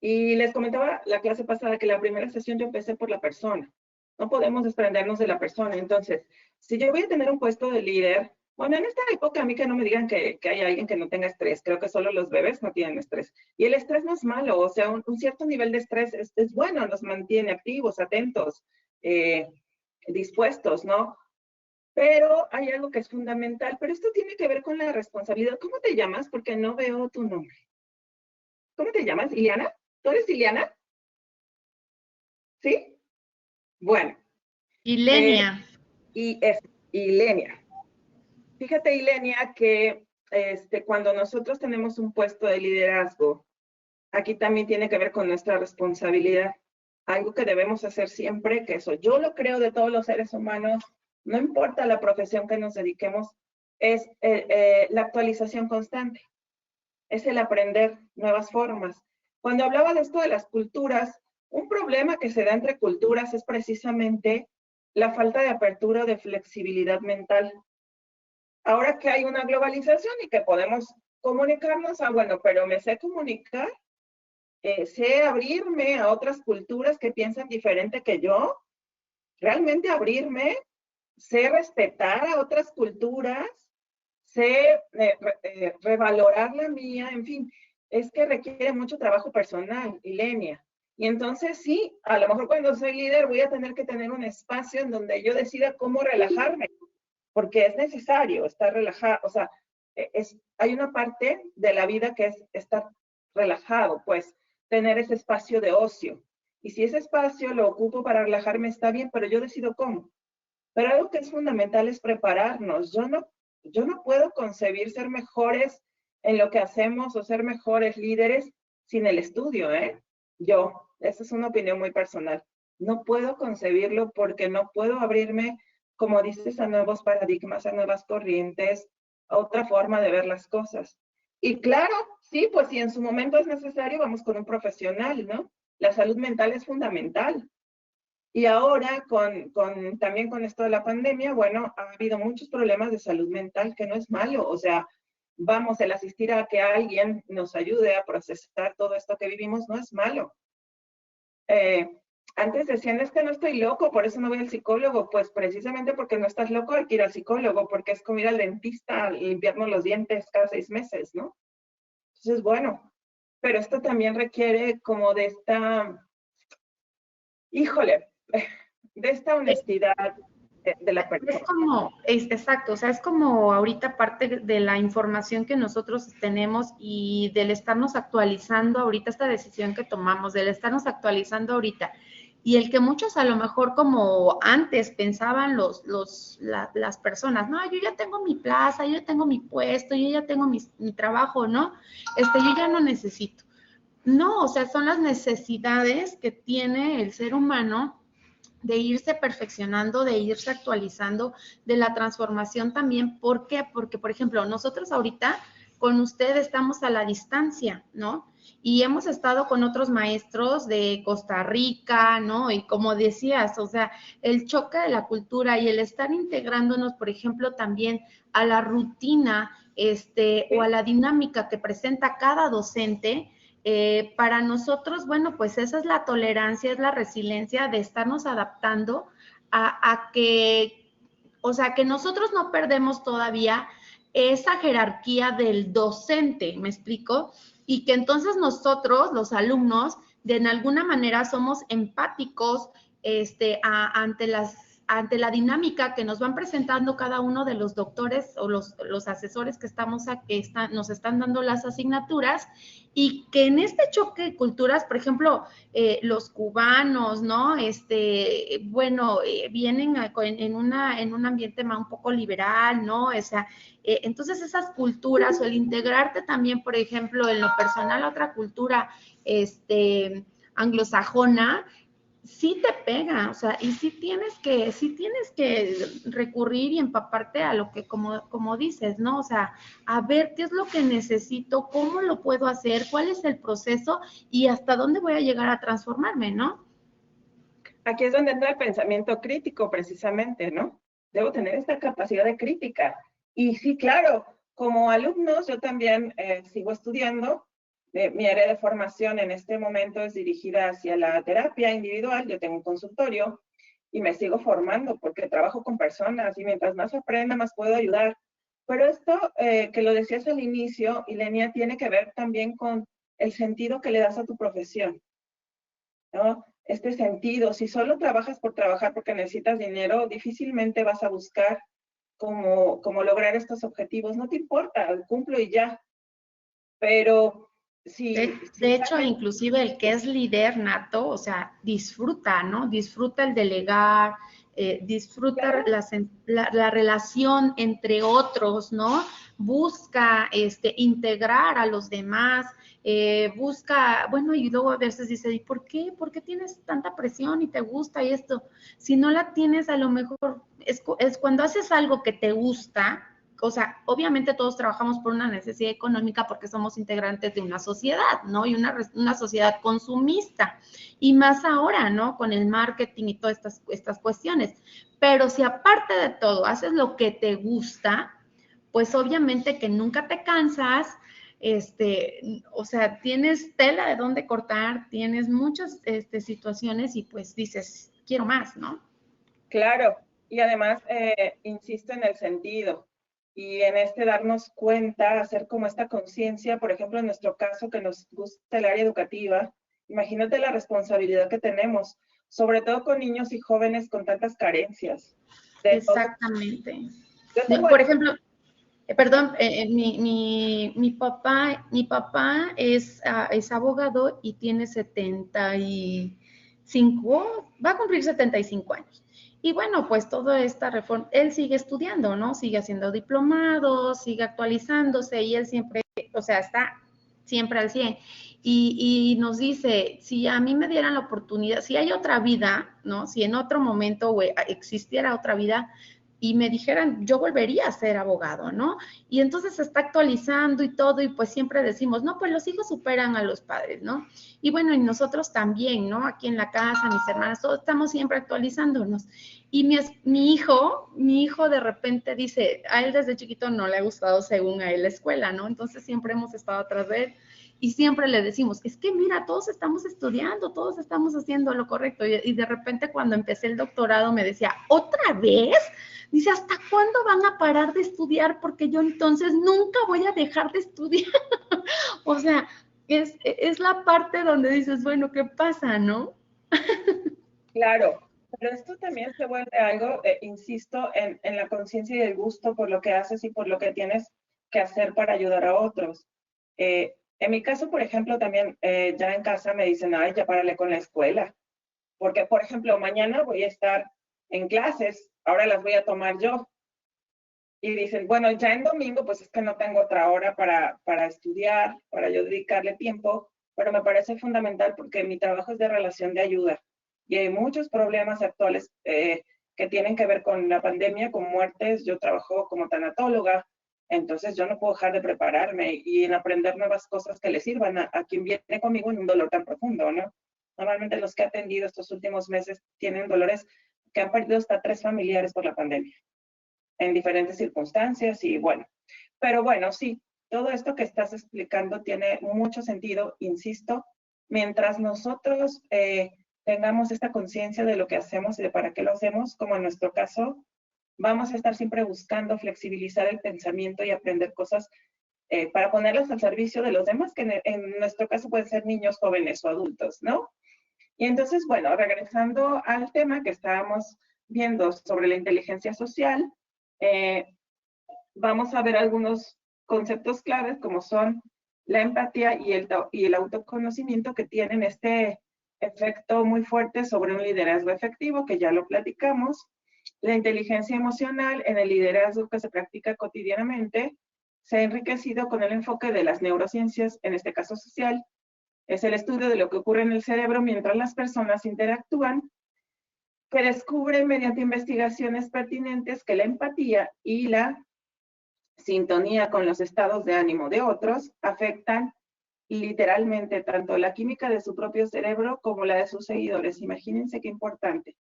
Speaker 2: Y les comentaba la clase pasada que la primera sesión yo empecé por la persona. No podemos desprendernos de la persona. Entonces, si yo voy a tener un puesto de líder, bueno, en esta época a mí que no me digan que hay alguien que no tenga estrés. Creo que solo los bebés no tienen estrés. Y el estrés no es malo. O sea, un cierto nivel de estrés es bueno, nos mantiene activos, atentos, dispuestos, ¿no? Pero hay algo que es fundamental, pero esto tiene que ver con la responsabilidad. ¿Cómo te llamas? Porque no veo tu nombre. ¿Cómo te llamas? ¿Iliana? ¿Tú eres Iliana? ¿Sí? Bueno.
Speaker 1: Ilenia.
Speaker 2: Y es Ilenia. Fíjate, Ilenia, que cuando nosotros tenemos un puesto de liderazgo, aquí también tiene que ver con nuestra responsabilidad. Algo que debemos hacer siempre, que eso yo lo creo de todos los seres humanos, no importa la profesión que nos dediquemos, es la actualización constante, es el aprender nuevas formas. Cuando hablaba de esto de las culturas, un problema que se da entre culturas es precisamente la falta de apertura o de flexibilidad mental. Ahora que hay una globalización y que podemos comunicarnos, bueno, pero me sé comunicar, sé abrirme a otras culturas que piensan diferente que yo, realmente abrirme, sé respetar a otras culturas, sé revalorar la mía, en fin, es que requiere mucho trabajo personal, Ilenia. Y entonces sí, a lo mejor cuando soy líder voy a tener que tener un espacio en donde yo decida cómo relajarme, porque es necesario estar relajado, o sea, hay una parte de la vida que es estar relajado, pues tener ese espacio de ocio. Y si ese espacio lo ocupo para relajarme está bien, pero yo decido cómo. Pero algo que es fundamental es prepararnos. Yo no puedo concebir ser mejores en lo que hacemos o ser mejores líderes sin el estudio, ¿eh? Esa es una opinión muy personal. No puedo concebirlo porque no puedo abrirme, como dices, a nuevos paradigmas, a nuevas corrientes, a otra forma de ver las cosas. Y claro, sí, pues si en su momento es necesario, vamos con un profesional, ¿no? La salud mental es fundamental. Y ahora, también con esto de la pandemia, bueno, ha habido muchos problemas de salud mental, que no es malo. O sea, vamos, el asistir a que alguien nos ayude a procesar todo esto que vivimos no es malo. Antes decían, es que no estoy loco, por eso no voy al psicólogo. Pues precisamente porque no estás loco hay que ir al psicólogo, porque es como ir al dentista, limpiarnos los dientes cada 6 meses, ¿no? Entonces, bueno, pero esto también requiere como de esta, híjole, de esta honestidad de la
Speaker 1: Es
Speaker 2: persona.
Speaker 1: como, exacto, o sea, es como ahorita parte de la información que nosotros tenemos y del estarnos actualizando ahorita, esta decisión que tomamos, del estarnos actualizando ahorita, y el que muchos a lo mejor como antes pensaban las personas, no, yo ya tengo mi plaza, yo ya tengo mi puesto, yo ya tengo mi trabajo, ¿no? Yo ya no necesito. No, o sea, son las necesidades que tiene el ser humano de irse perfeccionando, de irse actualizando, de la transformación también. ¿Por qué? Porque, por ejemplo, nosotros ahorita con usted estamos a la distancia, ¿no? Y hemos estado con otros maestros de Costa Rica, ¿no? Y como decías, o sea, el choque de la cultura y el estar integrándonos, por ejemplo, también a la rutina, o a la dinámica que presenta cada docente, para nosotros, bueno, pues esa es la tolerancia, es la resiliencia de estarnos adaptando a que, o sea, que nosotros no perdemos todavía esa jerarquía del docente, ¿me explico? Y que entonces nosotros, los alumnos, de en alguna manera somos empáticos ante la dinámica que nos van presentando cada uno de los doctores o los asesores que nos están dando las asignaturas, y que en este choque de culturas, por ejemplo, los cubanos, ¿no? Bueno, vienen en un ambiente más un poco liberal, ¿no? O sea, entonces esas culturas o el integrarte también, por ejemplo, en lo personal a otra cultura, anglosajona, sí te pega, o sea, y sí tienes que recurrir y empaparte a lo que, como dices, ¿no? O sea, a ver qué es lo que necesito, cómo lo puedo hacer, cuál es el proceso y hasta dónde voy a llegar a transformarme, ¿no?
Speaker 2: Aquí es donde entra el pensamiento crítico, precisamente, ¿no? Debo tener esta capacidad de crítica. Y sí, claro, como alumnos, yo también sigo estudiando. Mi área de formación en este momento es dirigida hacia la terapia individual. Yo tengo un consultorio y me sigo formando porque trabajo con personas y mientras más aprenda, más puedo ayudar. Pero esto que lo decías al inicio, Ilenia, tiene que ver también con el sentido que le das a tu profesión, ¿no? Este sentido, si solo trabajas por trabajar porque necesitas dinero, difícilmente vas a buscar cómo lograr estos objetivos. No te importa, cumplo y ya. Pero si
Speaker 1: De hecho,
Speaker 2: sabes,
Speaker 1: inclusive el que es líder nato, o sea, disfruta, ¿no? Disfruta el delegar, disfruta
Speaker 2: claro,
Speaker 1: la relación entre otros, ¿no? Busca integrar a los demás, busca, bueno, y luego a veces dice, ¿y por qué? ¿Por qué tienes tanta presión y te gusta y esto? Si no la tienes, a lo mejor es cuando haces algo que te gusta. O sea, obviamente todos trabajamos por una necesidad económica porque somos integrantes de una sociedad, ¿no? Y una sociedad consumista. Y más ahora, ¿no? Con el marketing y todas estas cuestiones. Pero si aparte de todo haces lo que te gusta, pues obviamente que nunca te cansas, o sea, tienes tela de dónde cortar, tienes muchas situaciones y pues dices, quiero más, ¿no?
Speaker 2: claro. Y además, insisto en el sentido y en este darnos cuenta, hacer como esta conciencia, por ejemplo, en nuestro caso que nos gusta el área educativa, imagínate la responsabilidad que tenemos, sobre todo con niños y jóvenes con tantas carencias. De todo.
Speaker 1: Exactamente.
Speaker 2: Yo tengo
Speaker 1: Por
Speaker 2: alumnos.
Speaker 1: ejemplo, perdón, mi papá es abogado y tiene 75, va a cumplir 75 años. Y bueno, pues toda esta reforma, él sigue estudiando, ¿no? Sigue haciendo diplomados, sigue actualizándose y él siempre, o sea, está siempre al 100. Y nos dice, si a mí me dieran la oportunidad, si hay otra vida, ¿no? Si en otro momento existiera otra vida, y me dijeran, yo volvería a ser abogado, ¿no? Y entonces se está actualizando y todo, y pues siempre decimos, no, pues los hijos superan a los padres, ¿no? Y bueno, y nosotros también, ¿no? Aquí en la casa, mis hermanas, todos estamos siempre actualizándonos. Y mi hijo de repente dice, a él desde chiquito no le ha gustado según a él la escuela, ¿no? Entonces siempre hemos estado atrás de él. Y siempre le decimos, es que mira, todos estamos estudiando, todos estamos haciendo lo correcto. Y de repente cuando empecé el doctorado me decía, ¿otra vez? Dice, ¿hasta cuándo van a parar de estudiar? Porque yo entonces nunca voy a dejar de estudiar. O sea, es la parte donde dices, bueno, ¿qué pasa, no?
Speaker 2: Claro, pero esto también se vuelve algo, insisto, en la conciencia y el gusto por lo que haces y por lo que tienes que hacer para ayudar a otros. En mi caso, por ejemplo, también ya en casa me dicen, ay, ya párale con la escuela. Porque, por ejemplo, mañana voy a estar en clases, ahora las voy a tomar yo. Y dicen, bueno, ya en domingo, pues es que no tengo otra hora para estudiar, para yo dedicarle tiempo, pero me parece fundamental porque mi trabajo es de relación de ayuda. Y hay muchos problemas actuales que tienen que ver con la pandemia, con muertes. Yo trabajo como tanatóloga, entonces yo no puedo dejar de prepararme y en aprender nuevas cosas que le sirvan a quien viene conmigo en un dolor tan profundo, ¿no? Normalmente los que he atendido estos últimos meses tienen dolores que han perdido hasta 3 familiares por la pandemia, en diferentes circunstancias y bueno. Pero bueno, sí, todo esto que estás explicando tiene mucho sentido, insisto, mientras nosotros tengamos esta conciencia de lo que hacemos y de para qué lo hacemos, como en nuestro caso, vamos a estar siempre buscando flexibilizar el pensamiento y aprender cosas para ponerlas al servicio de los demás, que en nuestro caso pueden ser niños, jóvenes o adultos, ¿no? Y entonces, bueno, regresando al tema que estábamos viendo sobre la inteligencia social, eh, vamos a ver algunos conceptos claves como son la empatía y el autoconocimiento, que tienen este efecto muy fuerte sobre un liderazgo efectivo, que ya lo platicamos. La inteligencia emocional en el liderazgo que se practica cotidianamente se ha enriquecido con el enfoque de las neurociencias, en este caso social. Es el estudio de lo que ocurre en el cerebro mientras las personas interactúan, que descubre mediante investigaciones pertinentes que la empatía y la sintonía con los estados de ánimo de otros afectan literalmente tanto la química de su propio cerebro como la de sus seguidores. Imagínense qué importante.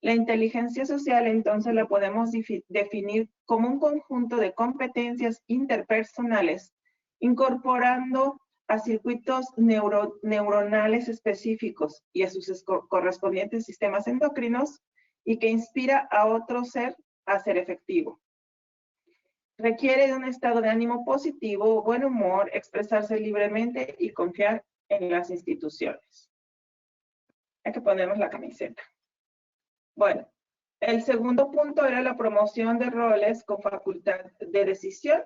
Speaker 2: La inteligencia social entonces la podemos definir como un conjunto de competencias interpersonales, incorporando a circuitos neuronales específicos y a sus correspondientes sistemas endocrinos, y que inspira a otro ser a ser efectivo. Requiere de un estado de ánimo positivo, buen humor, expresarse libremente y confiar en las instituciones. Hay que ponernos la camiseta. Bueno, el segundo punto era la promoción de roles con facultad de decisión,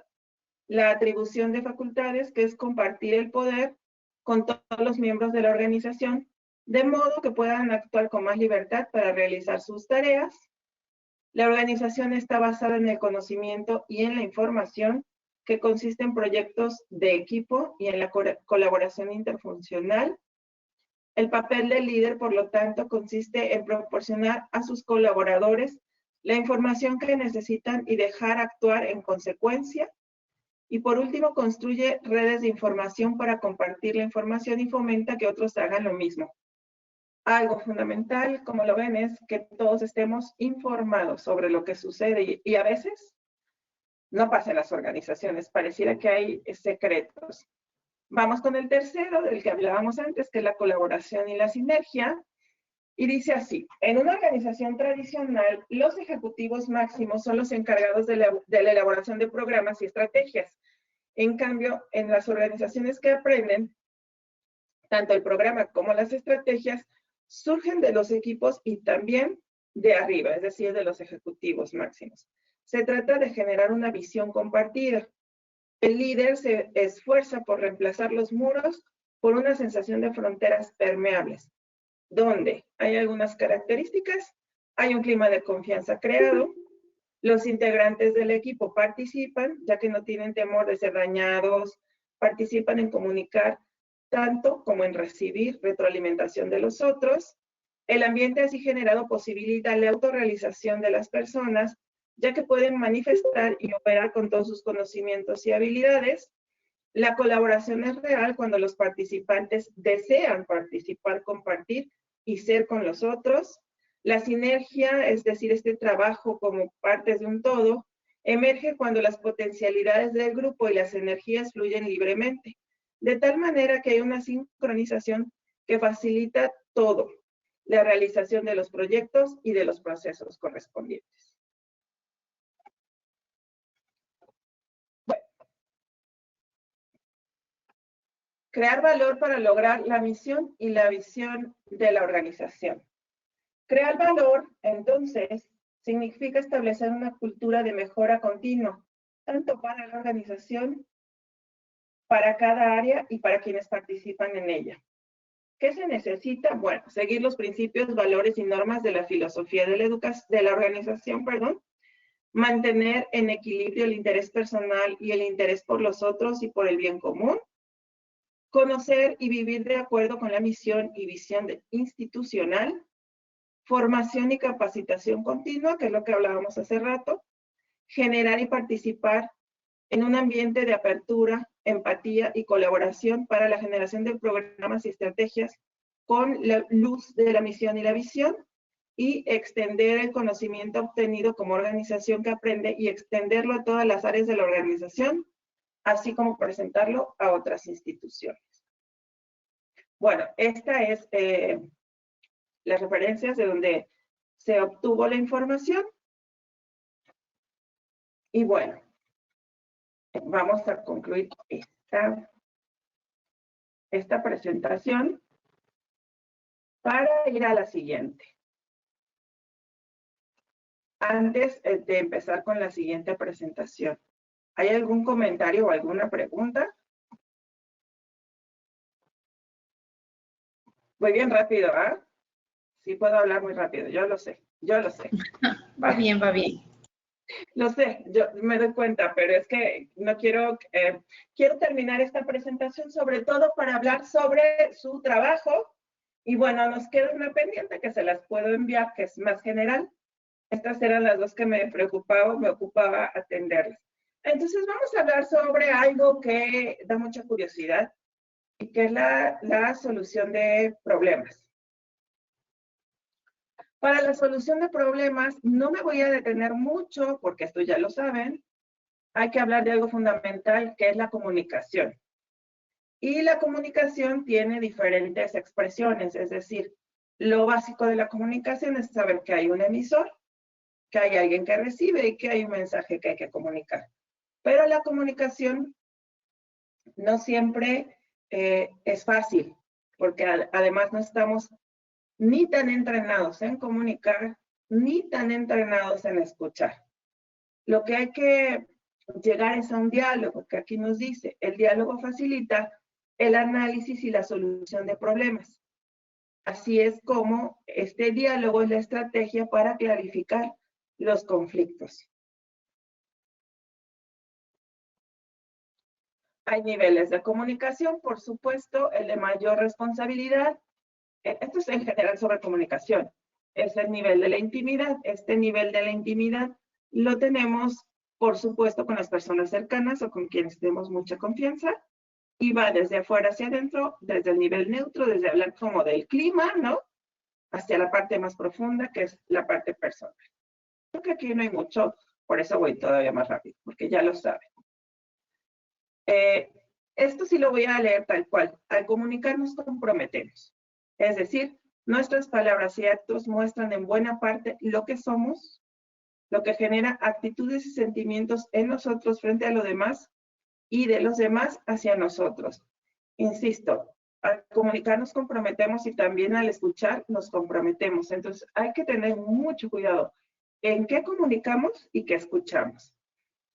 Speaker 2: la atribución de facultades, que es compartir el poder con todos los miembros de la organización, de modo que puedan actuar con más libertad para realizar sus tareas. La organización está basada en el conocimiento y en la información, que consiste en proyectos de equipo y en la colaboración interfuncional. El papel del líder, por lo tanto, consiste en proporcionar a sus colaboradores la información que necesitan y dejar actuar en consecuencia. Y por último, construye redes de información para compartir la información y fomenta que otros hagan lo mismo. Algo fundamental, como lo ven, es que todos estemos informados sobre lo que sucede y a veces no pasa en las organizaciones, pareciera que hay secretos. Vamos con el tercero, del que hablábamos antes, que es la colaboración y la sinergia, y dice así: en una organización tradicional, los ejecutivos máximos son los encargados de la elaboración de programas y estrategias. En cambio, en las organizaciones que aprenden, tanto el programa como las estrategias surgen de los equipos y también de arriba, es decir, de los ejecutivos máximos. Se trata de generar una visión compartida. El líder se esfuerza por reemplazar los muros por una sensación de fronteras permeables, donde hay algunas características, hay un clima de confianza creado, los integrantes del equipo participan, ya que no tienen temor de ser dañados, participan en comunicar tanto como en recibir retroalimentación de los otros. El ambiente así generado posibilita la autorrealización de las personas, ya que pueden manifestar y operar con todos sus conocimientos y habilidades. La colaboración es real cuando los participantes desean participar, compartir y ser con los otros. La sinergia, es decir, este trabajo como partes de un todo, emerge cuando las potencialidades del grupo y las energías fluyen libremente, de tal manera que hay una sincronización que facilita todo, la realización de los proyectos y de los procesos correspondientes. Bueno, crear valor para lograr la misión y la visión de la organización. Crear valor, entonces, significa establecer una cultura de mejora continua, tanto para la organización, para cada área y para quienes participan en ella. ¿Qué se necesita? Bueno, seguir los principios, valores y normas de la filosofía de la organización, mantener en equilibrio el interés personal y el interés por los otros y por el bien común, conocer y vivir de acuerdo con la misión y visión institucional, formación y capacitación continua, que es lo que hablábamos hace rato, generar y participar en un ambiente de apertura, empatía y colaboración para la generación de programas y estrategias con la luz de la misión y la visión, y extender el conocimiento obtenido como organización que aprende y extenderlo a todas las áreas de la organización, así como presentarlo a otras instituciones. Bueno, esta es las referencias de donde se obtuvo la información. Y bueno, vamos a concluir esta presentación para ir a la siguiente. Antes de empezar con la siguiente presentación, ¿hay algún comentario o alguna pregunta? Voy bien rápido, ¿ah? Sí puedo hablar muy rápido, yo lo sé, yo lo sé.
Speaker 1: Va bien, va bien.
Speaker 2: Lo sé, yo me doy cuenta, pero es que no quiero, quiero terminar esta presentación sobre todo para hablar sobre su trabajo. Y bueno, nos queda una pendiente que se las puedo enviar, que es más general. Estas eran las dos que me ocupaba atenderlas. Entonces vamos a hablar sobre algo que da mucha curiosidad y que es la solución de problemas. Para la solución de problemas no me voy a detener mucho porque esto ya lo saben. Hay que hablar de algo fundamental que es la comunicación. Y la comunicación tiene diferentes expresiones, es decir, lo básico de la comunicación es saber que hay un emisor, que hay alguien que recibe y que hay un mensaje que hay que comunicar. Pero la comunicación no siempre es fácil, porque además no estamos ni tan entrenados en comunicar, ni tan entrenados en escuchar. Lo que hay que llegar es a un diálogo, que aquí nos dice, el diálogo facilita el análisis y la solución de problemas. Así es como este diálogo es la estrategia para clarificar los conflictos. Hay niveles de comunicación, por supuesto, el de mayor responsabilidad. Esto es en general sobre comunicación. Es el nivel de la intimidad. Este nivel de la intimidad lo tenemos, por supuesto, con las personas cercanas o con quienes tenemos mucha confianza. Y va desde afuera hacia adentro, desde el nivel neutro, desde hablar como del clima, ¿no? Hacia la parte más profunda, que es la parte personal. Creo que aquí no hay mucho, por eso voy todavía más rápido, porque ya lo saben. Esto sí lo voy a leer tal cual. Al comunicar nos comprometemos. Es decir, nuestras palabras y actos muestran en buena parte lo que somos, lo que genera actitudes y sentimientos en nosotros frente a lo demás y de los demás hacia nosotros. Insisto, al comunicar nos comprometemos y también al escuchar nos comprometemos. Entonces hay que tener mucho cuidado en qué comunicamos y qué escuchamos.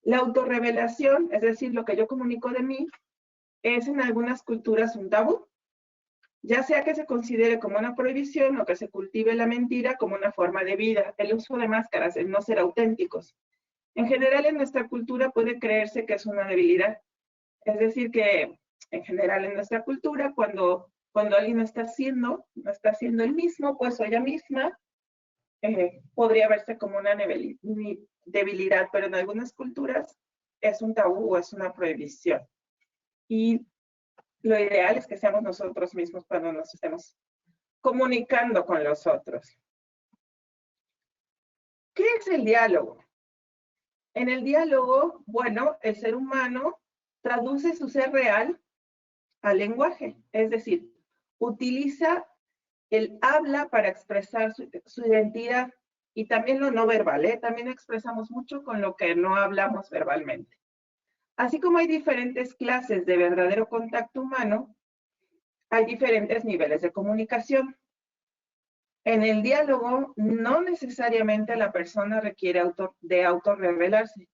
Speaker 2: La autorrevelación, es decir, lo que yo comunico de mí, es en algunas culturas un tabú, ya sea que se considere como una prohibición o que se cultive la mentira como una forma de vida, el uso de máscaras, el no ser auténticos. En general, en nuestra cultura puede creerse que es una debilidad. Es decir, que en general en nuestra cultura, cuando alguien no está siendo el mismo, pues o ella misma, podría verse como una debilidad, pero en algunas culturas es un tabú o es una prohibición. Y lo ideal es que seamos nosotros mismos cuando nos estemos comunicando con los otros. ¿Qué es el diálogo? En el diálogo, bueno, el ser humano traduce su ser real al lenguaje, es decir, utiliza el habla para expresar su identidad y también lo no verbal, ¿eh? También expresamos mucho con lo que no hablamos verbalmente. Así como hay diferentes clases de verdadero contacto humano, hay diferentes niveles de comunicación. En el diálogo, no necesariamente la persona requiere de autorrevelarse.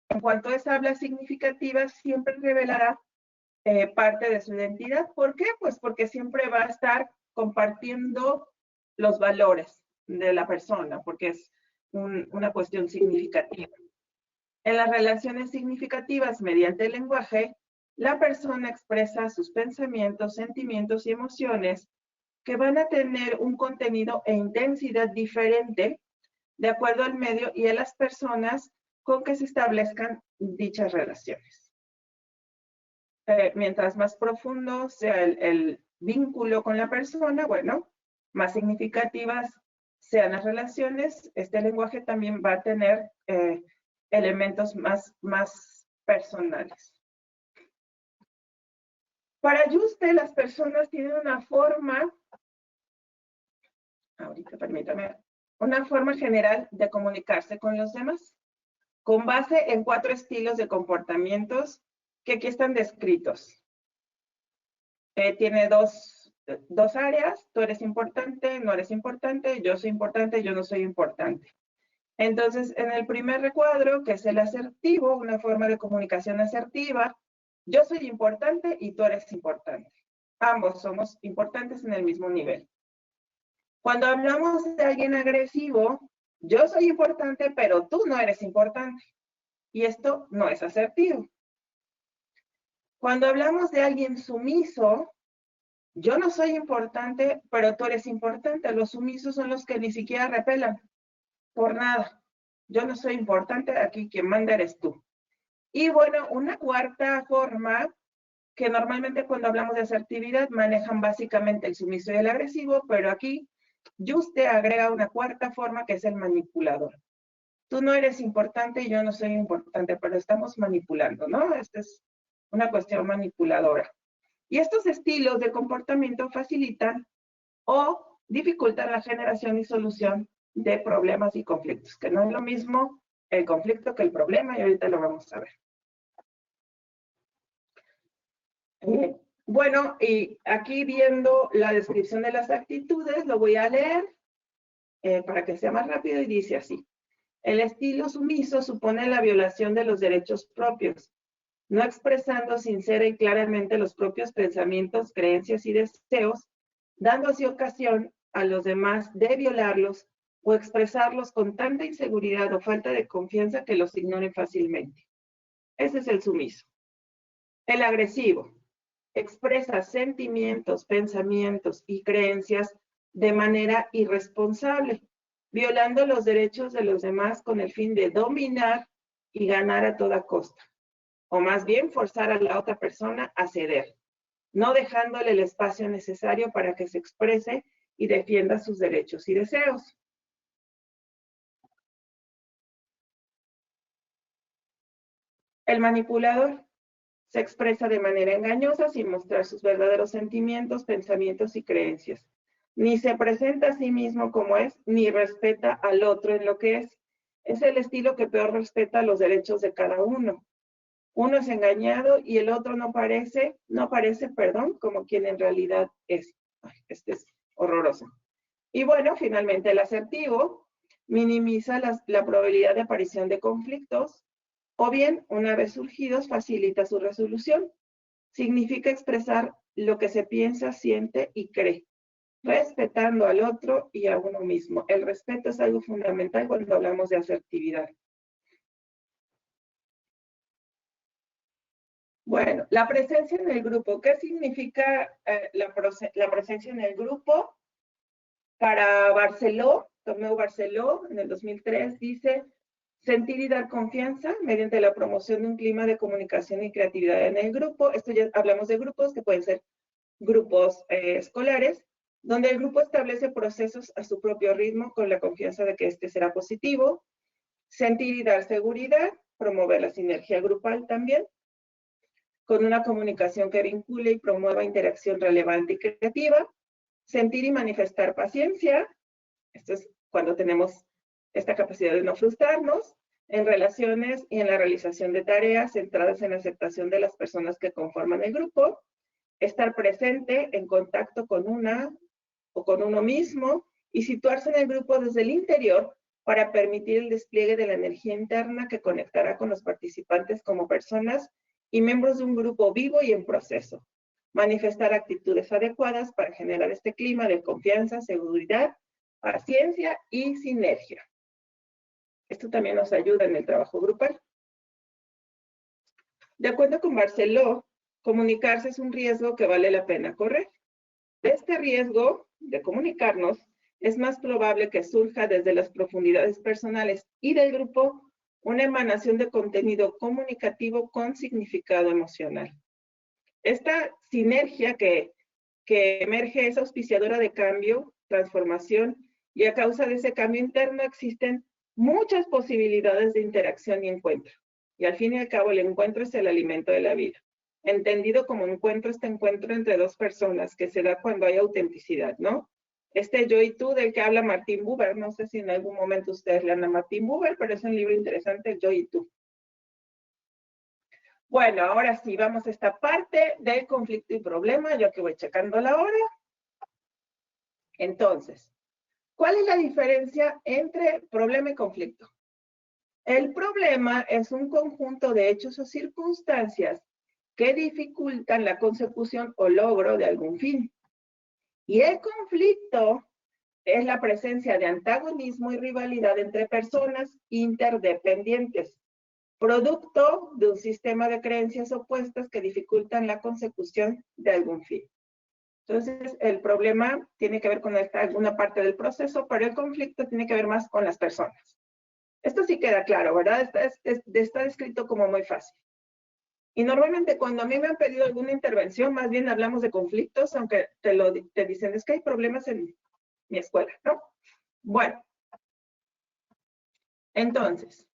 Speaker 2: En cuanto es habla significativa, siempre revelará parte de su identidad. ¿Por qué? Pues porque siempre va a estar compartiendo los valores de la persona, porque es una cuestión significativa. En las relaciones significativas mediante el lenguaje, la persona expresa sus pensamientos, sentimientos y emociones que van a tener un contenido e intensidad diferente de acuerdo al medio y a las personas con que se establezcan dichas relaciones. Mientras más profundo sea el vínculo con la persona, bueno, más significativas sean las relaciones, este lenguaje también va a tener elementos más personales. Para Yuste, las personas tienen una forma, ahorita permítame, una forma general de comunicarse con los demás, con base en 4 estilos de comportamientos que aquí están descritos. Tiene dos áreas, tú eres importante, no eres importante, yo soy importante, yo no soy importante. Entonces, en el primer recuadro, que es el asertivo, una forma de comunicación asertiva, yo soy importante y tú eres importante. Ambos somos importantes en el mismo nivel. Cuando hablamos de alguien agresivo, yo soy importante, pero tú no eres importante. Y esto no es asertivo. Cuando hablamos de alguien sumiso, yo no soy importante, pero tú eres importante. Los sumisos son los que ni siquiera repelan por nada. Yo no soy importante, aquí quien manda eres tú. Y bueno, una cuarta forma, que normalmente cuando hablamos de asertividad manejan básicamente el sumiso y el agresivo, pero aquí Yuste agrega una cuarta forma que es el manipulador. Tú no eres importante y yo no soy importante, pero estamos manipulando, ¿no? Esta es una cuestión manipuladora. Y estos estilos de comportamiento facilitan o dificultan la generación y solución de problemas y conflictos, que no es lo mismo el conflicto que el problema, y ahorita lo vamos a ver. Bueno, y aquí viendo la descripción de las actitudes, lo voy a leer para que sea más rápido y dice así. El estilo sumiso supone la violación de los derechos propios, no expresando sincera y claramente los propios pensamientos, creencias y deseos, dando así ocasión a los demás de violarlos o expresarlos con tanta inseguridad o falta de confianza que los ignoren fácilmente. Ese es el sumiso. El agresivo expresa sentimientos, pensamientos y creencias de manera irresponsable, violando los derechos de los demás con el fin de dominar y ganar a toda costa, o más bien forzar a la otra persona a ceder, no dejándole el espacio necesario para que se exprese y defienda sus derechos y deseos. El manipulador se expresa de manera engañosa sin mostrar sus verdaderos sentimientos, pensamientos y creencias. Ni se presenta a sí mismo como es, ni respeta al otro en lo que es. Es el estilo que peor respeta los derechos de cada uno. Uno es engañado y el otro no parece, como quien en realidad es. Ay, este es horroroso. Y bueno, finalmente el asertivo minimiza la probabilidad de aparición de conflictos, o bien, una vez surgidos, facilita su resolución. Significa expresar lo que se piensa, siente y cree, respetando al otro y a uno mismo. El respeto es algo fundamental cuando hablamos de asertividad. Bueno, la presencia en el grupo. ¿Qué significa la presencia en el grupo? Para Barceló, Tomeu Barceló, en el 2003, dice: sentir y dar confianza mediante la promoción de un clima de comunicación y creatividad en el grupo. Esto ya hablamos de grupos que pueden ser grupos escolares, donde el grupo establece procesos a su propio ritmo con la confianza de que este será positivo. Sentir y dar seguridad, promover la sinergia grupal también. con una comunicación que vincule y promueva interacción relevante y creativa, sentir y manifestar paciencia, esto es cuando tenemos esta capacidad de no frustrarnos, en relaciones y en la realización de tareas centradas en la aceptación de las personas que conforman el grupo, estar presente en contacto con una o con uno mismo y situarse en el grupo desde el interior para permitir el despliegue de la energía interna que conectará con los participantes como personas y miembros de un grupo vivo y en proceso. Manifestar actitudes adecuadas para generar este clima de confianza, seguridad, paciencia y sinergia. Esto también nos ayuda en el trabajo grupal. De acuerdo con Barceló, comunicarse es un riesgo que vale la pena correr. Este riesgo de comunicarnos es más probable que surja desde las profundidades personales y del grupo una emanación de contenido comunicativo con significado emocional. Esta sinergia que emerge es auspiciadora de cambio, transformación, y a causa de ese cambio interno existen muchas posibilidades de interacción y encuentro. Y al fin y al cabo el encuentro es el alimento de la vida. Entendido como encuentro, este encuentro entre dos personas que se da cuando hay autenticidad, ¿no? Este yo y tú del que habla Martin Buber, no sé si en algún momento ustedes lean a Martin Buber, pero es un libro interesante, el yo y tú. Bueno, ahora sí, vamos a esta parte del conflicto y problema, yo aquí voy checando la hora. Entonces, ¿cuál es la diferencia entre problema y conflicto? El problema es un conjunto de hechos o circunstancias que dificultan la consecución o logro de algún fin. Y el conflicto es la presencia de antagonismo y rivalidad entre personas interdependientes, producto de un sistema de creencias opuestas que dificultan la consecución de algún fin. Entonces, el problema tiene que ver con alguna parte del proceso, pero el conflicto tiene que ver más con las personas. Esto sí queda claro, ¿verdad? Está descrito como muy fácil. Y normalmente cuando a mí me han pedido alguna intervención, más bien hablamos de conflictos, aunque te dicen, es que hay problemas en mi escuela, ¿no? Bueno. Entonces,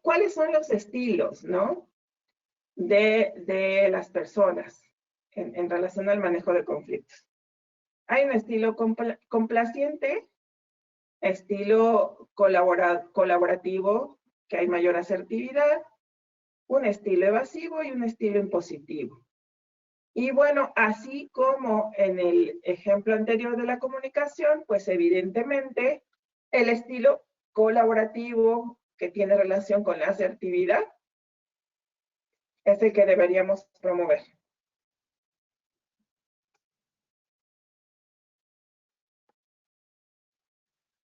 Speaker 2: ¿cuáles son los estilos, no? De las personas en relación al manejo de conflictos. Hay un estilo complaciente, estilo colaborativo, que hay mayor asertividad, un estilo evasivo y un estilo impositivo. Y bueno, así como en el ejemplo anterior de la comunicación, pues evidentemente el estilo colaborativo que tiene relación con la asertividad es el que deberíamos promover.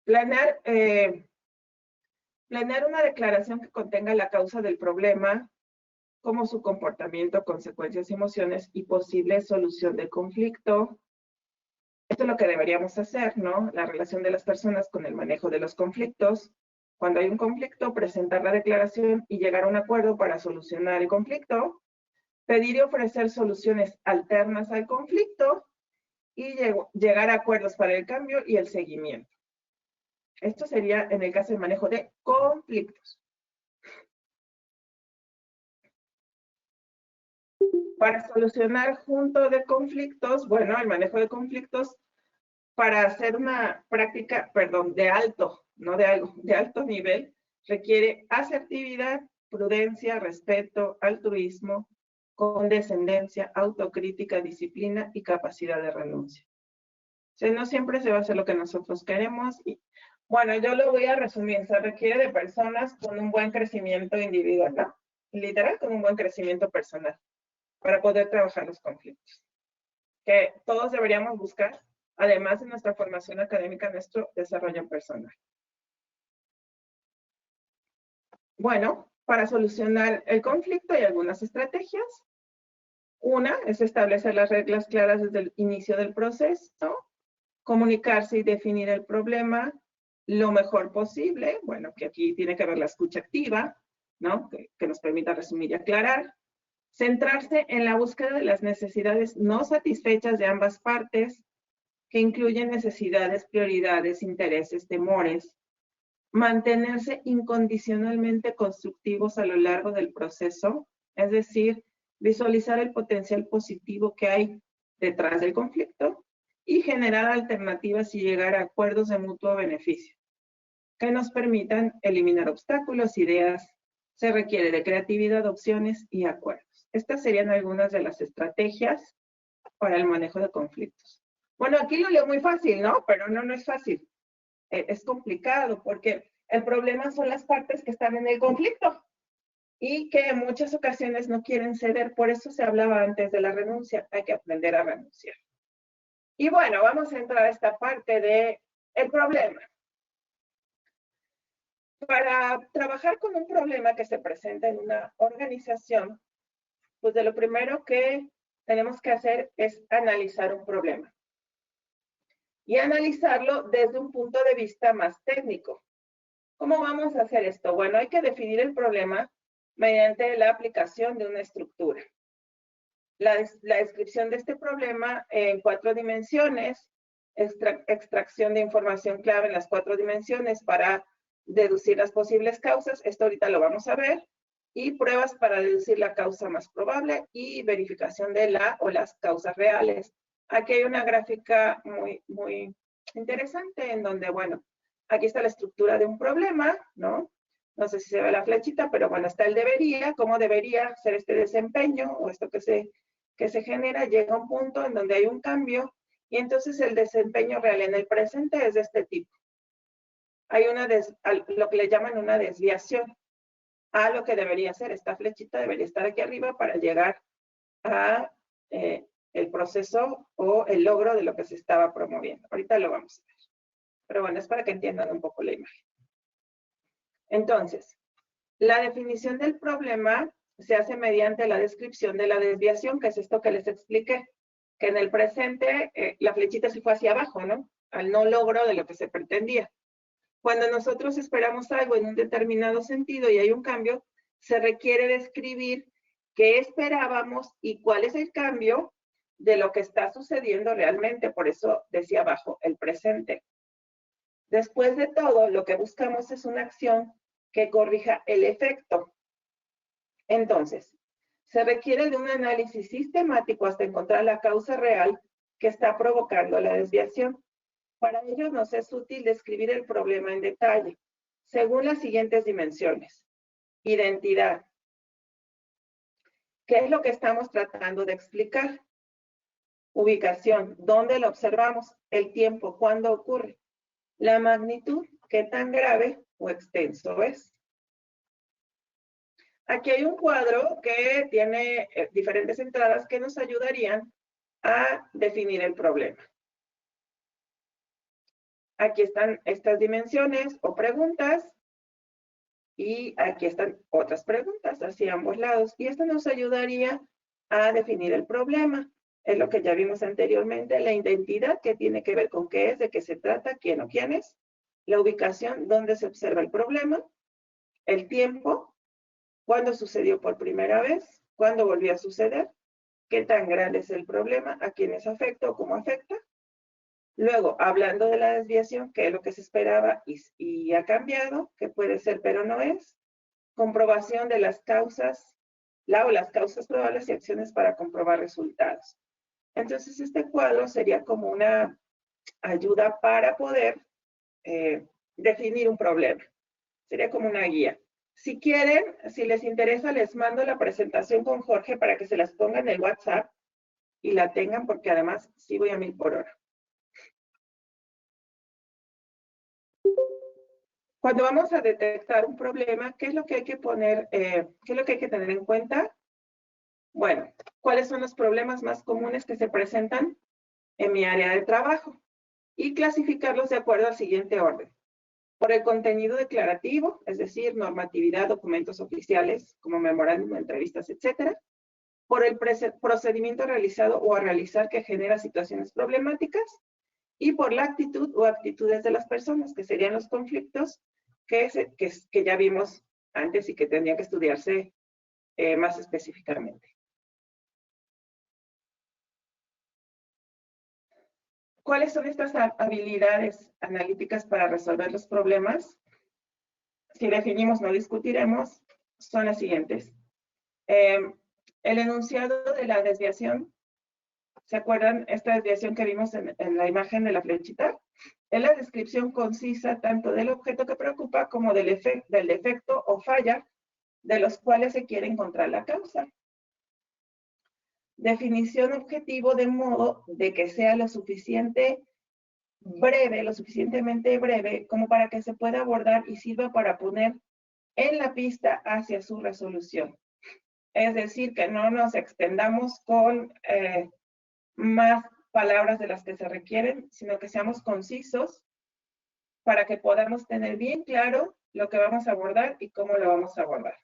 Speaker 2: Planear una declaración que contenga la causa del problema, como su comportamiento, consecuencias, emociones y posible solución del conflicto. Esto es lo que deberíamos hacer, ¿no? La relación de las personas con el manejo de los conflictos. Cuando hay un conflicto, presentar la declaración y llegar a un acuerdo para solucionar el conflicto. Pedir y ofrecer soluciones alternas al conflicto y llegar a acuerdos para el cambio y el seguimiento. Esto sería en el caso del manejo de conflictos. Para solucionar junto de conflictos, bueno, el manejo de conflictos, para hacer una práctica, perdón, de alto, no de algo, de alto nivel, requiere asertividad, prudencia, respeto, altruismo, condescendencia, autocrítica, disciplina y capacidad de renuncia. O sea, no siempre se va a hacer lo que nosotros queremos. Y, bueno, yo lo voy a resumir. Se requiere de personas con un buen crecimiento individual, ¿no? Literal, con un buen crecimiento personal para poder trabajar los conflictos. Que todos deberíamos buscar, además de nuestra formación académica, nuestro desarrollo personal. Bueno, para solucionar el conflicto hay algunas estrategias. Una es establecer las reglas claras desde el inicio del proceso, comunicarse y definir el problema lo mejor posible. Bueno, que aquí tiene que haber la escucha activa, ¿no? Que nos permita resumir y aclarar. Centrarse en la búsqueda de las necesidades no satisfechas de ambas partes, que incluyen necesidades, prioridades, intereses, temores, mantenerse incondicionalmente constructivos a lo largo del proceso, es decir, visualizar el potencial positivo que hay detrás del conflicto y generar alternativas y llegar a acuerdos de mutuo beneficio que nos permitan eliminar obstáculos, ideas. Se requiere de creatividad, opciones y acuerdos. Estas serían algunas de las estrategias para el manejo de conflictos. Bueno, aquí lo leo muy fácil, ¿no? Pero no es fácil. Es complicado porque el problema son las partes que están en el conflicto y que en muchas ocasiones no quieren ceder. Por eso se hablaba antes de la renuncia. Hay que aprender a renunciar. Y bueno, vamos a entrar a esta parte de el problema. Para trabajar con un problema que se presenta en una organización, pues de lo primero que tenemos que hacer es analizar un problema. Y analizarlo desde un punto de vista más técnico. ¿Cómo vamos a hacer esto? Bueno, hay que definir el problema mediante la aplicación de una estructura. La descripción de este problema en 4 dimensiones, extracción de información clave en las 4 dimensiones para deducir las posibles causas, esto ahorita lo vamos a ver, y pruebas para deducir la causa más probable y verificación de la o las causas reales. Aquí hay una gráfica muy interesante en donde, bueno, aquí está la estructura de un problema, ¿no? No sé si se ve la flechita, pero bueno, está el debería, cómo debería ser este desempeño o esto que se genera, llega a un punto en donde hay un cambio y entonces el desempeño real en el presente es de este tipo. Hay lo que le llaman una desviación a lo que debería ser. Esta flechita debería estar aquí arriba para llegar a el proceso o el logro de lo que se estaba promoviendo. Ahorita lo vamos a ver. Pero bueno, es para que entiendan un poco la imagen. Entonces, la definición del problema se hace mediante la descripción de la desviación, que es esto que les expliqué, que en el presente la flechita se fue hacia abajo, ¿no? Al no logro de lo que se pretendía. Cuando nosotros esperamos algo en un determinado sentido y hay un cambio, se requiere describir qué esperábamos y cuál es el cambio de lo que está sucediendo realmente. Por eso decía abajo el presente. Después de todo, lo que buscamos es una acción que corrija el efecto. Entonces, se requiere de un análisis sistemático hasta encontrar la causa real que está provocando la desviación. Para ello nos es útil describir el problema en detalle, según las siguientes dimensiones. Identidad. ¿Qué es lo que estamos tratando de explicar? Ubicación. ¿Dónde lo observamos? El tiempo. ¿Cuándo ocurre? La magnitud. ¿Qué tan grave o extenso es? Aquí hay un cuadro que tiene diferentes entradas que nos ayudarían a definir el problema. Aquí están estas dimensiones o preguntas y aquí están otras preguntas hacia ambos lados. Y esto nos ayudaría a definir el problema. Es lo que ya vimos anteriormente, la identidad, que tiene que ver con qué es, de qué se trata, quién o quiénes, la ubicación, dónde se observa el problema, el tiempo, cuándo sucedió por primera vez, cuándo volvió a suceder, qué tan grande es el problema, a quiénes afecta o cómo afecta. Luego, hablando de la desviación, qué es lo que se esperaba y ha cambiado, que puede ser pero no es. Comprobación de las causas, las causas probables y acciones para comprobar resultados. Entonces, este cuadro sería como una ayuda para poder definir un problema. Sería como una guía. Si quieren, si les interesa, les mando la presentación con Jorge para que se las pongan en el WhatsApp y la tengan, porque además sí voy a 1000 por hora. Cuando vamos a detectar un problema, ¿qué es lo que hay que poner, qué es lo que hay que tener en cuenta? Bueno, ¿cuáles son los problemas más comunes que se presentan en mi área de trabajo? Y clasificarlos de acuerdo al siguiente orden. Por el contenido declarativo, es decir, normatividad, documentos oficiales, como memorándum, entrevistas, etcétera. Por el procedimiento realizado o a realizar que genera situaciones problemáticas. Y por la actitud o actitudes de las personas, que serían los conflictos que ya vimos antes y que tendrían que estudiarse más específicamente. ¿Cuáles son estas habilidades analíticas para resolver los problemas? si definimos no discutiremos, son las siguientes. El enunciado de la desviación, ¿se acuerdan esta desviación que vimos en la imagen de la flechita? Es la descripción concisa tanto del objeto que preocupa como del defecto o falla de los cuales se quiere encontrar la causa. Definición objetivo de modo de que sea lo suficientemente breve como para que se pueda abordar y sirva para poner en la pista hacia su resolución. Es decir, que no nos extendamos con más palabras de las que se requieren, sino que seamos concisos para que podamos tener bien claro lo que vamos a abordar y cómo lo vamos a abordar.